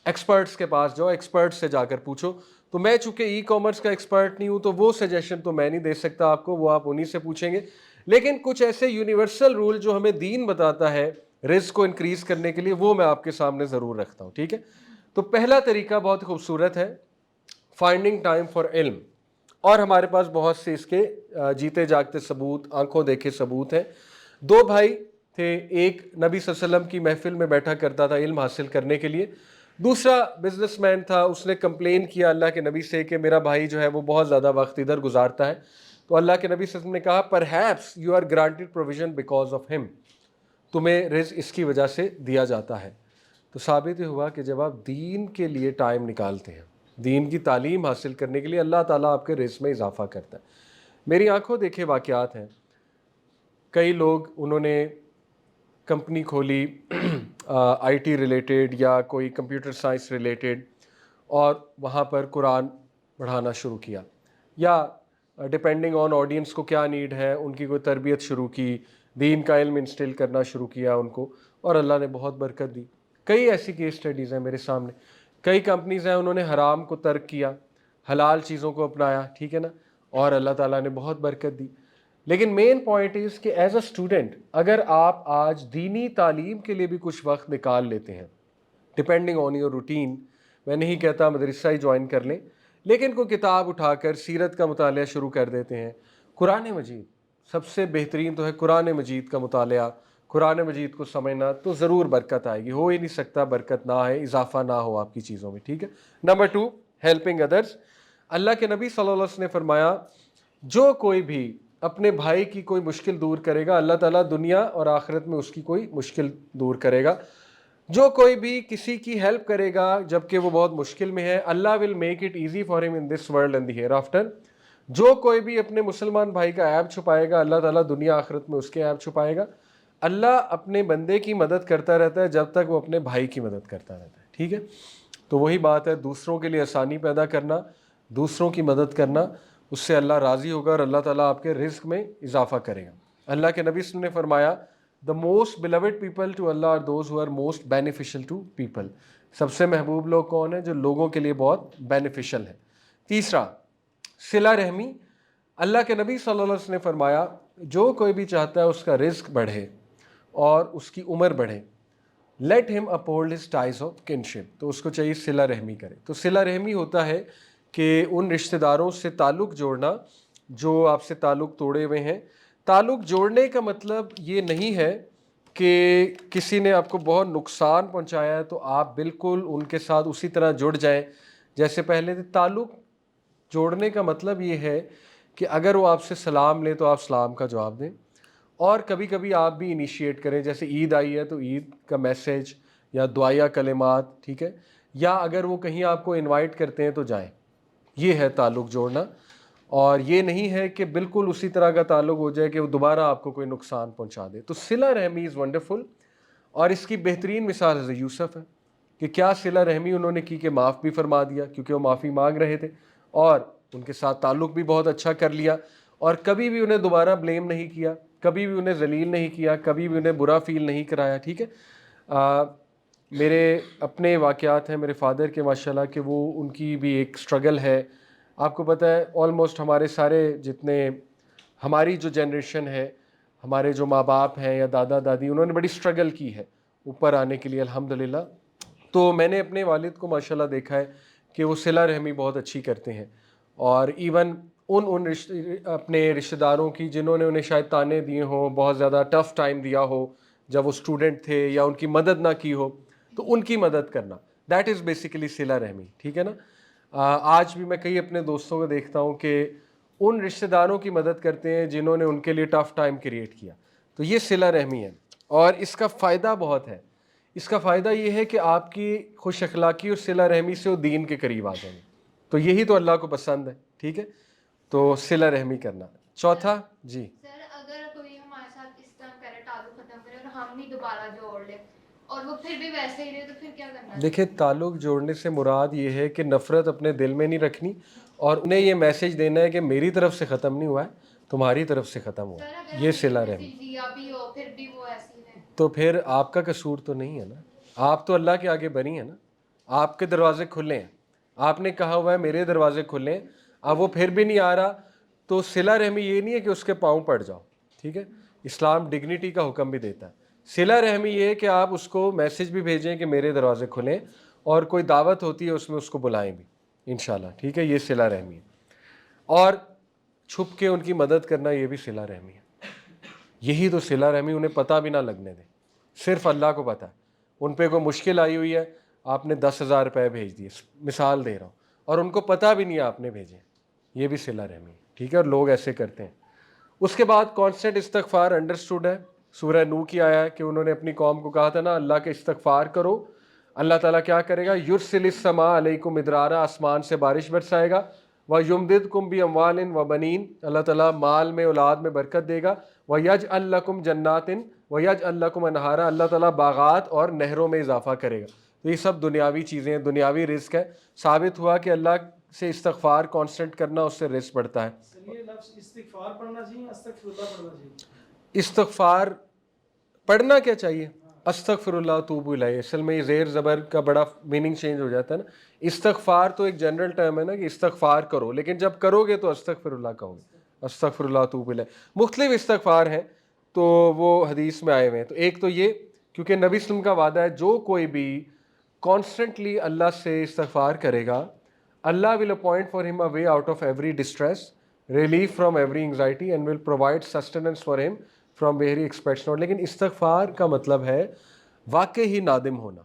Speaker 1: experts کے پاس جاؤ، ایکسپرٹس سے جا کر پوچھو. تو میں چونکہ ای کامرس کا ایکسپرٹ نہیں ہوں تو وہ سجیشن تو میں نہیں دے سکتا آپ کو، وہ آپ انہی سے پوچھیں گے. لیکن کچھ ایسے یونیورسل رول جو ہمیں دین بتاتا ہے رزق کو انکریز کرنے کے لیے، وہ میں آپ کے سامنے ضرور رکھتا ہوں. ٹھیک ہے، تو پہلا طریقہ بہت خوبصورت ہے، فائنڈنگ ٹائم فار علم. اور ہمارے پاس بہت سے اس کے جیتے جاگتے ثبوت، آنکھوں دیکھے ثبوت ہیں. 2 بھائی تھے، ایک نبی صلی اللہ علیہ وسلم کی محفل میں بیٹھا کرتا تھا علم حاصل کرنے کے لیے، دوسرا بزنس مین تھا. اس نے کمپلین کیا اللہ کے نبی سے کہ میرا بھائی جو ہے وہ بہت زیادہ وقت ادھر گزارتا ہے. تو اللہ کے نبی صلی اللہ علیہ وسلم نے کہا perhaps you are granted provision because of him, تمہیں رزق اس کی وجہ سے دیا جاتا ہے. تو ثابت ہوا کہ جب آپ دین کے لیے ٹائم نکالتے ہیں، دین کی تعلیم حاصل کرنے کے لیے، اللہ تعالیٰ آپ کے رزق میں اضافہ کرتا ہے۔ میری آنکھوں دیکھے واقعات ہیں، کئی لوگ انہوں نے کمپنی کھولی آئی ٹی ریلیٹڈ یا کوئی کمپیوٹر سائنس ریلیٹڈ، اور وہاں پر قرآن پڑھانا شروع کیا، یا ڈپینڈنگ آن آڈینس کو کیا نیڈ ہے ان کی کوئی تربیت شروع کی، دین کا علم انسٹل کرنا شروع کیا ان کو، اور اللہ نے بہت برکت دی۔ کئی ایسی کیس اسٹڈیز ہیں میرے سامنے، کئی کمپنیز ہیں انہوں نے حرام کو ترک کیا، حلال چیزوں کو اپنایا، ٹھیک ہے نا، اور اللہ تعالیٰ نے بہت برکت دی۔ لیکن مین پوائنٹ از کہ ایز اے اسٹوڈنٹ اگر آپ آج دینی تعلیم کے لیے بھی کچھ وقت نکال لیتے ہیں، ڈپینڈنگ آن یور روٹین، میں نہیں کہتا مدرسہ ہی جوائن کر لیں، لیکن کوئی کتاب اٹھا کر سیرت کا مطالعہ شروع کر دیتے ہیں، قرآن مجید سب سے بہترین تو ہے، قرآن مجید کا مطالعہ، قرآن مجید کو سمجھنا، تو ضرور برکت آئے گی، ہو ہی نہیں سکتا برکت نہ آئے، اضافہ نہ ہو آپ کی چیزوں میں، ٹھیک ہے۔ Number 2، helping others. اللہ کے نبی صلی اللہ علیہ وسلم نے فرمایا جو کوئی بھی اپنے بھائی کی کوئی مشکل دور کرے گا، اللہ تعالیٰ دنیا اور آخرت میں اس کی کوئی مشکل دور کرے گا۔ جو کوئی بھی کسی کی ہیلپ کرے گا جبکہ وہ بہت مشکل میں ہے، Allah will make it easy for him in this world and the hereafter. جو کوئی بھی اپنے مسلمان بھائی کا عیب چھپائے گا، اللہ تعالیٰ دنیا آخرت میں اس کے عیب چھپائے گا۔ اللہ اپنے بندے کی مدد کرتا رہتا ہے جب تک وہ اپنے بھائی کی مدد کرتا رہتا ہے، ٹھیک ہے۔ تو وہی بات ہے، دوسروں کے لیے آسانی پیدا کرنا، دوسروں کی مدد کرنا، اس سے اللہ راضی ہوگا اور اللہ تعالیٰ آپ کے رزق میں اضافہ کرے گا۔ اللہ کے نبی صلی اللہ علیہ وسلم نے فرمایا the most beloved people to Allah are those who are most beneficial to people۔ سب سے محبوب لوگ کون ہیں؟ جو لوگوں کے لیے بہت بینیفیشل ہیں۔ تیسرا، صلہ رحمی۔ اللہ کے نبی صلی اللہ علیہ وسلم نے فرمایا جو کوئی بھی چاہتا ہے اس کا رزق بڑھے اور اس کی عمر بڑھے، let him uphold his ties of kinship، تو اس کو چاہیے صلہ رحمی کرے۔ تو صلہ رحمی ہوتا ہے کہ ان رشتہ داروں سے تعلق جوڑنا جو آپ سے تعلق توڑے ہوئے ہیں۔ تعلق جوڑنے کا مطلب یہ نہیں ہے کہ کسی نے آپ کو بہت نقصان پہنچایا ہے تو آپ بالکل ان کے ساتھ اسی طرح جڑ جائیں جیسے پہلے تھے۔ تعلق جوڑنے کا مطلب یہ ہے کہ اگر وہ آپ سے سلام لیں تو آپ سلام کا جواب دیں، اور کبھی کبھی آپ بھی انیشیٹ کریں، جیسے عید آئی ہے تو عید کا میسیج یا دعائیہ کلمات، ٹھیک ہے، یا اگر وہ کہیں آپ کو انوائٹ کرتے ہیں تو جائیں۔ یہ ہے تعلق جوڑنا، اور یہ نہیں ہے کہ بالکل اسی طرح کا تعلق ہو جائے کہ وہ دوبارہ آپ کو کوئی نقصان پہنچا دے۔ تو صلہ رحمی از ونڈرفل، اور اس کی بہترین مثال حضرت یوسف ہے کہ کیا صلہ رحمی انہوں نے کی کہ معاف بھی فرما دیا کیونکہ وہ معافی مانگ رہے تھے، اور ان کے ساتھ تعلق بھی بہت اچھا کر لیا، اور کبھی بھی انہیں دوبارہ بلیم نہیں کیا، کبھی بھی انہیں ذلیل نہیں کیا، کبھی بھی انہیں برا فیل نہیں کرایا، ٹھیک ہے۔ میرے اپنے واقعات ہیں میرے فادر کے ماشاءاللہ کہ وہ ان کی بھی ایک سٹرگل ہے۔ آپ کو پتہ ہے آلموسٹ ہمارے سارے جتنے ہماری جو جنریشن ہے، ہمارے جو ماں باپ ہیں یا دادا دادی، انہوں نے بڑی سٹرگل کی ہے اوپر آنے کے لیے الحمدللہ۔ تو میں نے اپنے والد کو ماشاءاللہ دیکھا ہے کہ وہ صلہ رحمی بہت اچھی کرتے ہیں، اور ایون اپنے رشتہ داروں کی جنہوں نے انہیں شاید تانے دیے ہوں، بہت زیادہ ٹف ٹائم دیا ہو جب وہ اسٹوڈنٹ تھے یا ان کی مدد نہ کی ہو، تو ان کی مدد کرنا، دیٹ از بیسیکلی صلہ رحمی، ٹھیک ہے نا۔ آج بھی میں کئی اپنے دوستوں کو دیکھتا ہوں کہ ان رشتہ داروں کی مدد کرتے ہیں جنہوں نے ان کے لیے ٹف ٹائم کریٹ کیا، تو یہ صلہ رحمی ہے، اور اس کا فائدہ بہت ہے۔ اس کا فائدہ یہ ہے کہ آپ کی خوش اخلاقی اور صلہ رحمی سے وہ دین کے قریب آ جائیں گے، تو یہی تو اللہ کو پسند ہے، ٹھیک ہے، تو صلہ رحمی کرنا۔ چوتھا جی،
Speaker 5: سر اگر کوئی ہمارے ساتھ اس طرح کرے، تعلق ختم کرے اور ہم بھی دوبارہ جوڑ لیں اور وہ پھر بھی ویسے ہی رہے تو پھر کیا کرنا ہے؟
Speaker 1: دیکھیں تعلق جوڑنے سے مراد یہ ہے کہ نفرت اپنے دل میں نہیں رکھنی، اور انہیں یہ میسج دینا ہے کہ میری طرف سے ختم نہیں ہوا ہے، تمہاری طرف سے ختم ہوا
Speaker 5: سر
Speaker 1: ہے،
Speaker 5: اگر
Speaker 1: یہ
Speaker 5: ہم
Speaker 1: صلہ
Speaker 5: نے
Speaker 1: رحمی۔
Speaker 5: میسج دیا بھی ہو پھر بھی وہ ایسی ہے
Speaker 1: تو پھر آپ کا قصور تو نہیں ہے نا، آپ تو اللہ کے آگے بری ہیں نا، آپ کے دروازے کھلے ہیں، آپ نے کہا ہوا ہے میرے دروازے کھلے ہیں، اب وہ پھر بھی نہیں آ رہا، تو صلہ رحمی یہ نہیں ہے کہ اس کے پاؤں پڑ جاؤ، ٹھیک ہے، اسلام ڈگنیٹی کا حکم بھی دیتا ہے۔ صلہ رحمی یہ ہے کہ آپ اس کو میسج بھی بھیجیں کہ میرے دروازے کھلیں، اور کوئی دعوت ہوتی ہے اس میں اس کو بلائیں بھی انشاءاللہ، ٹھیک ہے، یہ صلہ رحمی ہے۔ اور چھپ کے ان کی مدد کرنا یہ بھی صلہ رحمی ہے، یہی تو صلہ رحمی، انہیں پتہ بھی نہ لگنے دیں، صرف اللہ کو پتہ ہے۔ ان پہ کوئی مشکل آئی ہوئی ہے، آپ نے 10,000 روپے بھیج دیے، مثال دے رہا ہوں، اور ان کو پتہ بھی نہیں آپ نے بھیجے، یہ بھی صلہ رحمی ہے، ٹھیک ہے، اور لوگ ایسے کرتے ہیں۔ اس کے بعد کانسٹنٹ استغفار انڈرسٹوڈ ہے، سورہ نوح کی آیا ہے کہ انہوں نے اپنی قوم کو کہا تھا نا اللہ کے استغفار کرو، اللہ تعالیٰ کیا کرے گا؟ یرسل السماء علیکم مدرارا، آسمان سے بارش برسائے گا، وَيُمْدِدْكُمْ بِأَمْوَالٍ وَبَنِينَ، اللہ تعالیٰ مال میں اولاد میں برکت دے گا، وَيَجْعَلْ لَكُمْ جَنَّاتٍ وَيَجْعَلْ لَكُمْ أَنْهَارًا، اللہ تعالیٰ باغات اور نہروں میں اضافہ کرے گا۔ تو یہ سب دنیاوی چیزیں ہیں، دنیاوی رزق ہے۔ ثابت ہوا کہ اللہ سے استغفار کانسٹنٹ کرنا، اس سے رزق بڑھتا ہے۔
Speaker 2: سر یہ لفظ استغفار پڑھنا چاہیے، استغفر اللہ پڑھنا چاہیے؟
Speaker 1: استغفار پڑھنا کیا چاہیے؟ استغفر اللہ واتوب الیہ، اصل میں یہ زیر زبر کا بڑا میننگ چینج ہو جاتا ہے نا۔ استغفار تو ایک جنرل ٹرم ہے نا کہ استغفار کرو، لیکن جب کرو گے تو استغفر اللہ کہو گے، استغفر اللہ واتوب الیہ۔ مختلف استغفار ہیں تو وہ حدیث میں آئے ہوئے ہیں۔ تو ایک تو یہ، کیونکہ نبی صلی اللہ علیہ وسلم کا وعدہ ہے جو کوئی بھی کانسٹنٹلی اللہ سے استغفار کرے گا، اللہ will appoint for him a way out of every distress, relief from every anxiety and will provide sustenance for him from where he expects not۔ لیکن استغفار کا مطلب ہے واقعی ہی نادم ہونا،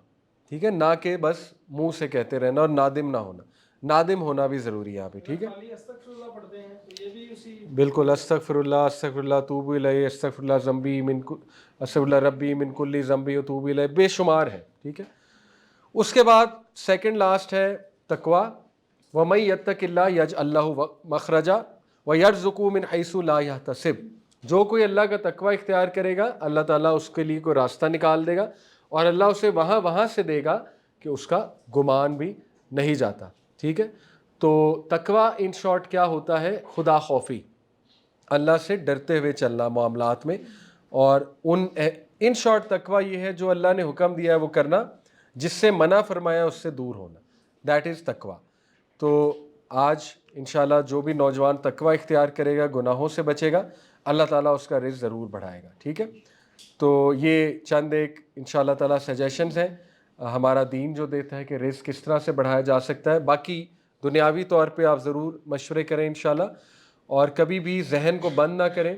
Speaker 1: ٹھیک ہے، نہ کہ بس منہ سے کہتے رہنا، اور نادم نہ ہونا، نادم ہونا بھی ضروری ہے یہاں پہ، ٹھیک ہے۔
Speaker 2: خالی استغفر اللہ پڑھتے ہیں تو یہ بھی اسی
Speaker 1: بالکل، استغفر اللہ توب الیہ، استغفر اللہ ذنبی من استغفر اللہ ربی من کل ذنبی وتوب الیہ، بے شمار ہے، ٹھیک ہے۔ اس کے بعد سیکنڈ لاسٹ ہے تقویٰ، وَمَن يَتَّقِ اللَّهَ يَجْعَل لَّهُ مَخْرَجًا وَيَرْزُقْهُ مِنْ حَيْثُ لَا يَحْتَسِبُ، جو کوئی اللہ کا تقویٰ اختیار کرے گا، اللہ تعالیٰ اس کے لیے کوئی راستہ نکال دے گا، اور اللہ اسے وہاں سے دے گا کہ اس کا گمان بھی نہیں جاتا، ٹھیک ہے۔ تو تقویٰ ان شارٹ کیا ہوتا ہے؟ خدا خوفی، اللہ سے ڈرتے ہوئے چلنا معاملات میں، اور ان شارٹ تقویٰ یہ ہے جو اللہ نے حکم دیا ہے وہ کرنا، جس سے منع فرمایا اس سے دور ہونا، دیٹ از تقویٰ۔ تو آج انشاءاللہ جو بھی نوجوان تقویٰ اختیار کرے گا، گناہوں سے بچے گا، اللہ تعالیٰ اس کا رزق ضرور بڑھائے گا، ٹھیک ہے۔ تو یہ چند ایک انشاءاللہ تعالیٰ سجیشنز ہیں ہمارا دین جو دیتا ہے کہ رزق کس طرح سے بڑھایا جا سکتا ہے۔ باقی دنیاوی طور پہ آپ ضرور مشورے کریں انشاءاللہ، اور کبھی بھی ذہن کو بند نہ کریں،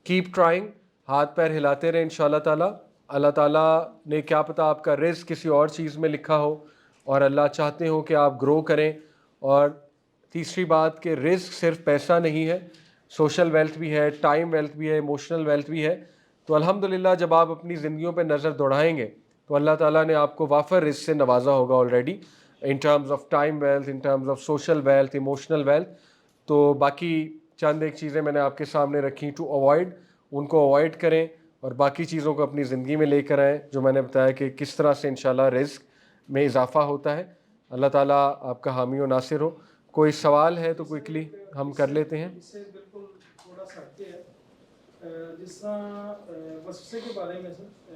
Speaker 1: کیپ ٹرائنگ، ہاتھ پیر ہلاتے رہیں انشاءاللہ تعالیٰ۔ اللہ تعالیٰ نے کیا پتہ آپ کا رزق کسی اور چیز میں لکھا ہو، اور اللہ چاہتے ہو کہ آپ گرو کریں۔ اور تیسری بات کہ رزق صرف پیسہ نہیں ہے، سوشل ویلتھ بھی ہے، ٹائم ویلتھ بھی ہے، ایموشنل ویلتھ بھی ہے۔ تو الحمدللہ جب آپ اپنی زندگیوں پہ نظر دوڑائیں گے تو اللہ تعالیٰ نے آپ کو وافر رزق سے نوازا ہوگا already, in terms of time wealth, in terms of social wealth, emotional wealth. تو باقی چند ایک چیزیں میں نے آپ کے سامنے رکھی ٹو اوائڈ، ان کو اوائڈ کریں، اور باقی چیزوں کو اپنی زندگی میں لے کر آئیں، جو میں نے بتایا کہ کس طرح سے انشاءاللہ رزق میں اضافہ ہوتا ہے۔ اللہ تعالیٰ آپ کا حامی و ناصر ہو۔ کوئی سوال ہے تو کوئکلی ہم کر لیتے ہیں۔
Speaker 2: اس سے بالکل تھوڑا سا ہٹ کے ہے، جس طرح وسوسے کے بارے میں سر،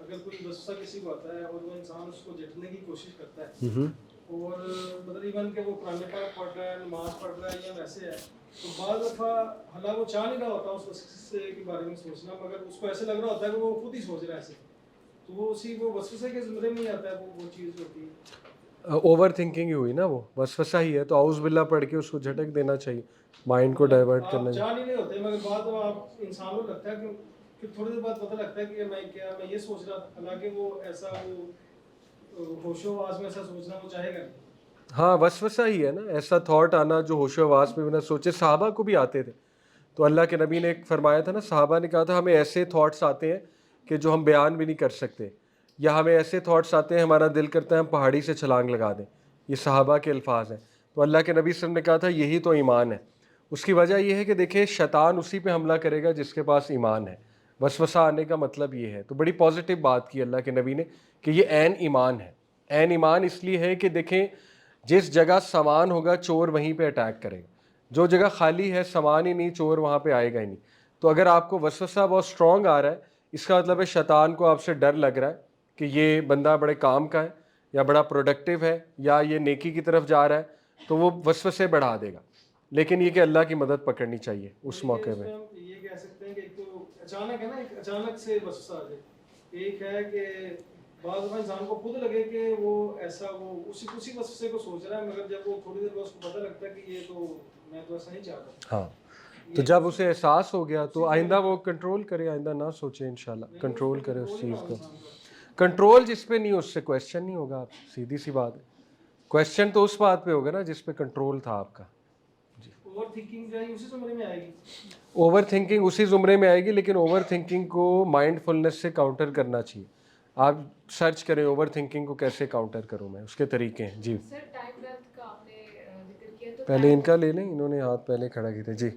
Speaker 2: اگر کوئی وسوسہ کسی کو آتا ہے اور وہ انسان اس کو جھٹنے کی کوشش کرتا ہے، اور مطلب ایون کہ وہ قرآن پاک پڑھ رہا ہے، نماز پڑھ رہا ہے یا ویسے ہے، تو بعض دفعہ حالانکہ وہ چاہ نہیں رہا ہوتا اس وسوسے کے بارے میں سوچنا، مگر اس کو ایسے لگ رہا ہوتا ہے کہ وہ خود ہی سوچ رہا ہے ایسے، تو وہ اسی وہ وسوسے کے زمرے میں ہی آتا ہے، وہ چیز ہوتی ہے۔
Speaker 1: اوور تھنکنگ ہی ہوئی نا، وہ وسوسہ ہی ہے، تو اعوذ باللہ پڑھ کے اس کو جھٹک دینا چاہیے، مائنڈ کو ڈائیورٹ کرنا
Speaker 2: آپ
Speaker 1: چاہیے۔
Speaker 2: چاہ نہیں رہے ہوتے، مگر بعد میں آپ انسان کو لگتا ہے کہ تھوڑی دیر بعد پتہ لگتا ہے کہ میں یہ سوچ رہا تھا، حالانکہ وہ ایسا وہ ہوش و آواز میں ایسا سوچنا وہ چاہے گا نہیں۔
Speaker 1: ہاں وسوسہ ہی ہے نا، ایسا تھاٹ آنا جو ہوش و آواز میں بنا سوچے۔ صحابہ کو بھی آتے تھے، تو اللہ کے نبی نے ایک فرمایا تھا نا، صحابہ نے کہا تھا ہمیں ایسے تھاٹس آتے ہیں کہ جو ہم بیان بھی نہیں کر سکتے، یا ہمیں ایسے تھاٹس آتے ہیں ہمارا دل کرتا ہے ہم پہاڑی سے چھلانگ لگا دیں۔ یہ صحابہ کے الفاظ ہیں۔ تو اللہ کے نبی صلی اللہ علیہ وسلم نے کہا تھا یہی تو ایمان ہے۔ اس کی وجہ یہ ہے کہ دیکھیں شیطان اسی پہ حملہ کرے گا جس کے پاس ایمان ہے۔ وسوسہ آنے کا مطلب یہ ہے۔ تو بڑی پازیٹیو بات کی اللہ کے نبی نے کہ یہ عین ایمان ہے۔ عین ایمان اس لیے ہے کہ دیکھیں جس جگہ سامان ہوگا چور وہیں پہ اٹیک کرے گا، جو جگہ خالی ہے سامان ہی نہیں، چور وہاں پہ آئے گا ہی نہیں۔ تو اگر آپ کو وسوسہ بہت اسٹرانگ آ رہا ہے، اس کا مطلب ہے شیطان کو آپ سے ڈر لگ رہا ہے کہ یہ بندہ بڑے کام کا ہے، یا بڑا پروڈکٹیو ہے، یا یہ نیکی کی طرف جا رہا ہے، تو وہ وسوسے بڑھا دے گا۔ لیکن یہ کہ اللہ کی مدد پکڑنی چاہیے اس موقع پہ۔
Speaker 2: یہ کہہ سکتے ہیں کہ ایک تو اچانک ہے نا، ایک اچانک سے وسوسہ آ جائے، ایک ہے کہ بعض دفعہ انسان کو خود لگے کہ وہ ایسا وہ اسی وسوسے کو سوچ رہا ہے، مگر جب وہ تھوڑی دیر بعد اس کو پتہ لگتا ہے کہ یہ تو میں تو ایسا نہیں چاہتا۔
Speaker 1: ہاں، تو جب اسے احساس ہو گیا تو آئندہ وہ کنٹرول کرے، آئندہ نہ سوچے، انشاءاللہ کنٹرول کرے اس چیز کو۔ کنٹرول جس پہ نہیں اس سے کویسچن نہیں ہوگا، آپ سیدھی سی بات ہے۔ کویسچن تو اس بات پہ ہوگا نا جس پہ کنٹرول تھا آپ کا۔
Speaker 2: اوور تھنکنگ جو ہے اسی زمرے میں آئے گی۔
Speaker 1: اوور تھنکنگ اسی زمرے میں آئے گی، لیکن اوور تھنکنگ کو مائنڈ فلنس سے کاؤنٹر کرنا چاہیے۔ آپ سرچ کریں اوور تھنکنگ کو کیسے کاؤنٹر کروں میں، اس کے طریقے ہیں. جی
Speaker 6: سر ٹائم ویلتھ کا آپ نے ذکر کیا تو
Speaker 1: پہلے ان کا لے لیں، انہوں نے ہاتھ پہلے کھڑا کیے تھے. جی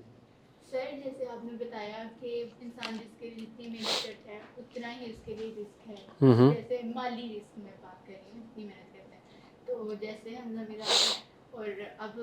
Speaker 7: سر جیسے آپ نے بتایا کہ انسان جس کے لیے جتنی محنت کرتا ہے اتنا ہی اس کے لیے رسک ہے. جیسے مالی رسک میں بات کر رہی ہوں، اتنی محنت کرتے ہیں تو جیسے ہم زمیندار ہیں اور اب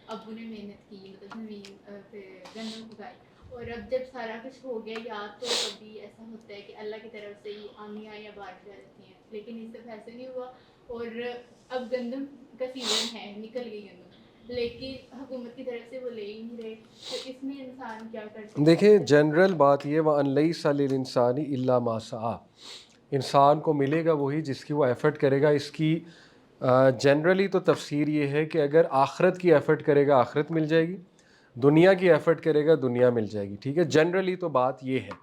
Speaker 7: ابو نے محنت کی، مطلب زمین پہ گندم اگائی، اور اب جب سارا کچھ ہو گیا یا تو کبھی ایسا ہوتا ہے کہ اللہ کی طرف سے ہی آندیاں یا بارش آ جاتی ہیں، لیکن اس سے ایسا نہیں ہوا اور اب گندم کا سیزن ہے، نکل گئی گندم، لیکن حکومت کی طرف سے وہ لے ہی نہیں رہے. تو اس میں انسان کیا کر سکتا ہے؟
Speaker 1: دیکھیں جنرل بات یہ وَأَن لَيْسَ لِلْإِنسَانِ إِلَّا مَا سَعَىٰ، انسان کو ملے گا وہی جس کی وہ ایفرٹ کرے گا. اس کی جنرلی تو تفسیر یہ ہے کہ اگر آخرت کی ایفرٹ کرے گا آخرت مل جائے گی، دنیا کی ایفرٹ کرے گا دنیا مل جائے گی. ٹھیک ہے، جنرلی تو بات یہ ہے.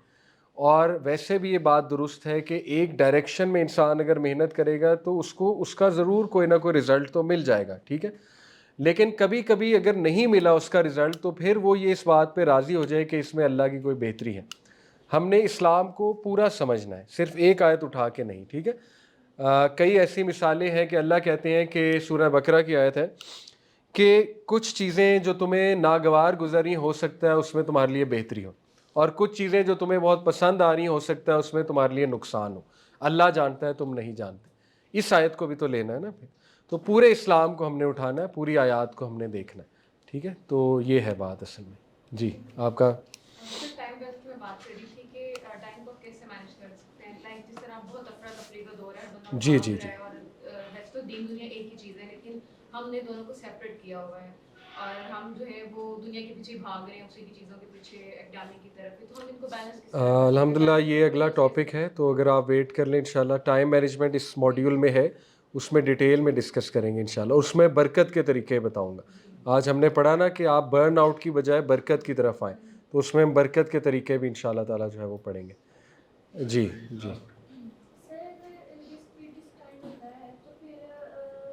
Speaker 1: اور ویسے بھی یہ بات درست ہے کہ ایک ڈائریکشن میں انسان اگر محنت کرے گا تو اس کا ضرور کوئی نہ کوئی رزلٹ تو مل جائے گا. ٹھیک ہے، لیکن کبھی کبھی اگر نہیں ملا اس کا رزلٹ تو پھر وہ یہ اس بات پہ راضی ہو جائے کہ اس میں اللہ کی کوئی بہتری ہے. ہم نے اسلام کو پورا سمجھنا ہے، صرف ایک آیت اٹھا کے نہیں. ٹھیک ہے، کئی ایسی مثالیں ہیں کہ اللہ کہتے ہیں کہ سورہ بقرہ کی آیت ہے کہ کچھ چیزیں جو تمہیں ناگوار گزری ہو سکتا ہے اس میں تمہارے لیے بہتری ہو، اور کچھ چیزیں جو تمہیں بہت پسند آ رہی ہو سکتا ہے اس میں تمہارے لیے نقصان ہو. اللہ جانتا ہے، تم نہیں جانتے. اس آیت کو بھی تو لینا ہے نا پھر. تو پورے اسلام کو ہم نے اٹھانا ہے، پوری آیات کو ہم نے دیکھنا ہے. ٹھیک ہے، تو یہ ہے بات اصل میں. جی آپ کا
Speaker 6: سر ٹائم ویلتھ میں بات کر رہی تھی کہ ٹائم کو کیسے مینیج کر سکتے ہیں. لائک جس طرح بہت افراتفری کا دور ہے، بندہ
Speaker 1: جی
Speaker 6: بھاگ
Speaker 1: جی
Speaker 6: رہا
Speaker 1: جی
Speaker 6: ہے، اور ویسے تو دین دنیا ایک ہی چیز ہے، لیکن ہم نے دونوں کو سیپریٹ کیا ہوا ہے اور ہم جو ہے وہ دنیا کے پیچھے بھاگ رہے ہیں، اسی کی چیزوں کے پیچھے ڈالنے کی طرف. تو ہم ان کو بیلنس کس طرح
Speaker 1: الحمدللہ یہ اگلا ٹاپک ہے، تو اگر آپ ویٹ کر لیں انشاءاللہ. ٹائم مینجمنٹ اس ماڈیول میں ہے، اس میں ڈیٹیل میں ڈسکس کریں گے انشاءاللہ. اس میں برکت کے طریقے بتاؤں گا. آج ہم نے پڑھا نا کہ آپ برن آؤٹ کی بجائے برکت کی طرف آئیں، تو اس میں ہم برکت کے طریقے بھی انشاءاللہ تعالیٰ جو ہے وہ پڑھیں گے. جی جی
Speaker 5: سر اگر ڈسپیوٹ اسٹارٹ ہوتا ہے تو پھر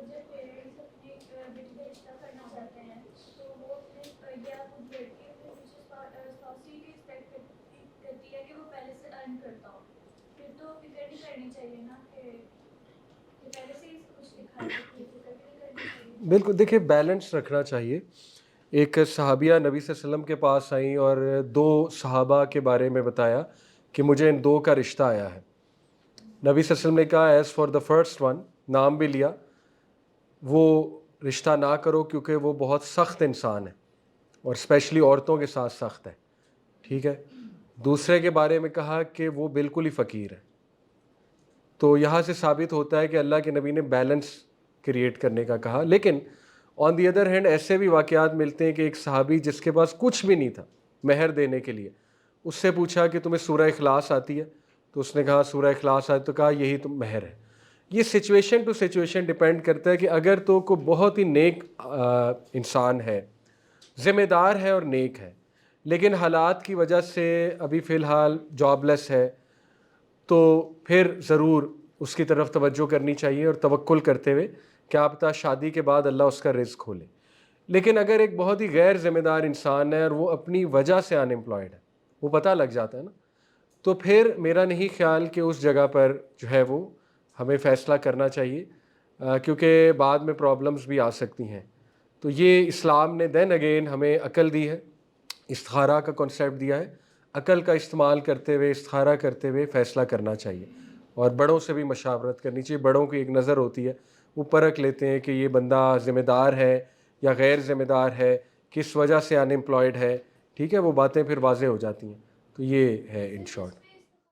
Speaker 5: جب پیرنٹس اپنے بیٹی کا رشتہ کرنا چاہتے ہیں تو وہ اپنے یا خود لڑکی اپنے اسپاؤس کی رسپیکٹ کرتی ہے کہ وہ پہلے سے ارن کرتا ہو، پھر تو فکر نہیں کرنی چاہیے نا کہ پہلے سے ہی کچھ لکھا ہے کہ فکر نہیں کرنی چاہیے.
Speaker 1: بالکل، دیکھیں بیلنس رکھنا چاہیے. ایک صحابیہ نبی صلی اللہ علیہ وسلم کے پاس آئیں اور دو صحابہ کے بارے میں بتایا کہ مجھے ان دو کا رشتہ آیا ہے. نبی صلی اللہ علیہ وسلم نے کہا as for the first one, نام بھی لیا، وہ رشتہ نہ کرو کیونکہ وہ بہت سخت انسان ہے اور اسپیشلی عورتوں کے ساتھ سخت ہے. ٹھیک ہے، دوسرے کے بارے میں کہا کہ وہ بالکل ہی فقیر ہے. تو یہاں سے ثابت ہوتا ہے کہ اللہ کے نبی نے بیلنس کریٹ کرنے کا کہا. لیکن آن دی ادر ہینڈ ایسے بھی واقعات ملتے ہیں کہ ایک صحابی جس کے پاس کچھ بھی نہیں تھا مہر دینے کے لیے، اس سے پوچھا کہ تمہیں سورہ اخلاص آتی ہے؟ تو اس نے کہا سورہ اخلاص آتی، تو کہا یہی تم مہر ہے. یہ سچویشن ٹو سچویشن ڈیپینڈ کرتا ہے کہ اگر تو کو بہت ہی نیک انسان ہے، ذمہ دار ہے اور نیک ہے، لیکن حالات کی وجہ سے ابھی فی الحال جاب لیس ہے، تو پھر ضرور اس کی طرف توجہ کرنی چاہیے اور توکل کرتے ہوئے کیا پتہ شادی کے بعد اللہ اس کا رزق کھولے. لیکن اگر ایک بہت ہی غیر ذمہ دار انسان ہے اور وہ اپنی وجہ سے ان امپلائڈ ہے، وہ پتہ لگ جاتا ہے نا، تو پھر میرا نہیں خیال کہ اس جگہ پر جو ہے وہ ہمیں فیصلہ کرنا چاہیے، کیونکہ بعد میں پرابلمز بھی آ سکتی ہیں. تو یہ اسلام نے دین اگین ہمیں عقل دی ہے، استخارہ کا کنسیپٹ دیا ہے. عقل کا استعمال کرتے ہوئے، استخارہ کرتے ہوئے فیصلہ کرنا چاہیے، اور بڑوں سے بھی مشاورت کرنی چاہیے. بڑوں کی ایک نظر ہوتی ہے، وہ پرکھ لیتے ہیں کہ یہ بندہ ذمہ دار ہے یا غیر ذمہ دار ہے، کس وجہ سے ان امپلائڈ ہے. ٹھیک ہے، وہ باتیں پھر واضح ہو جاتی ہیں. تو یہ ہے ان شارٹ.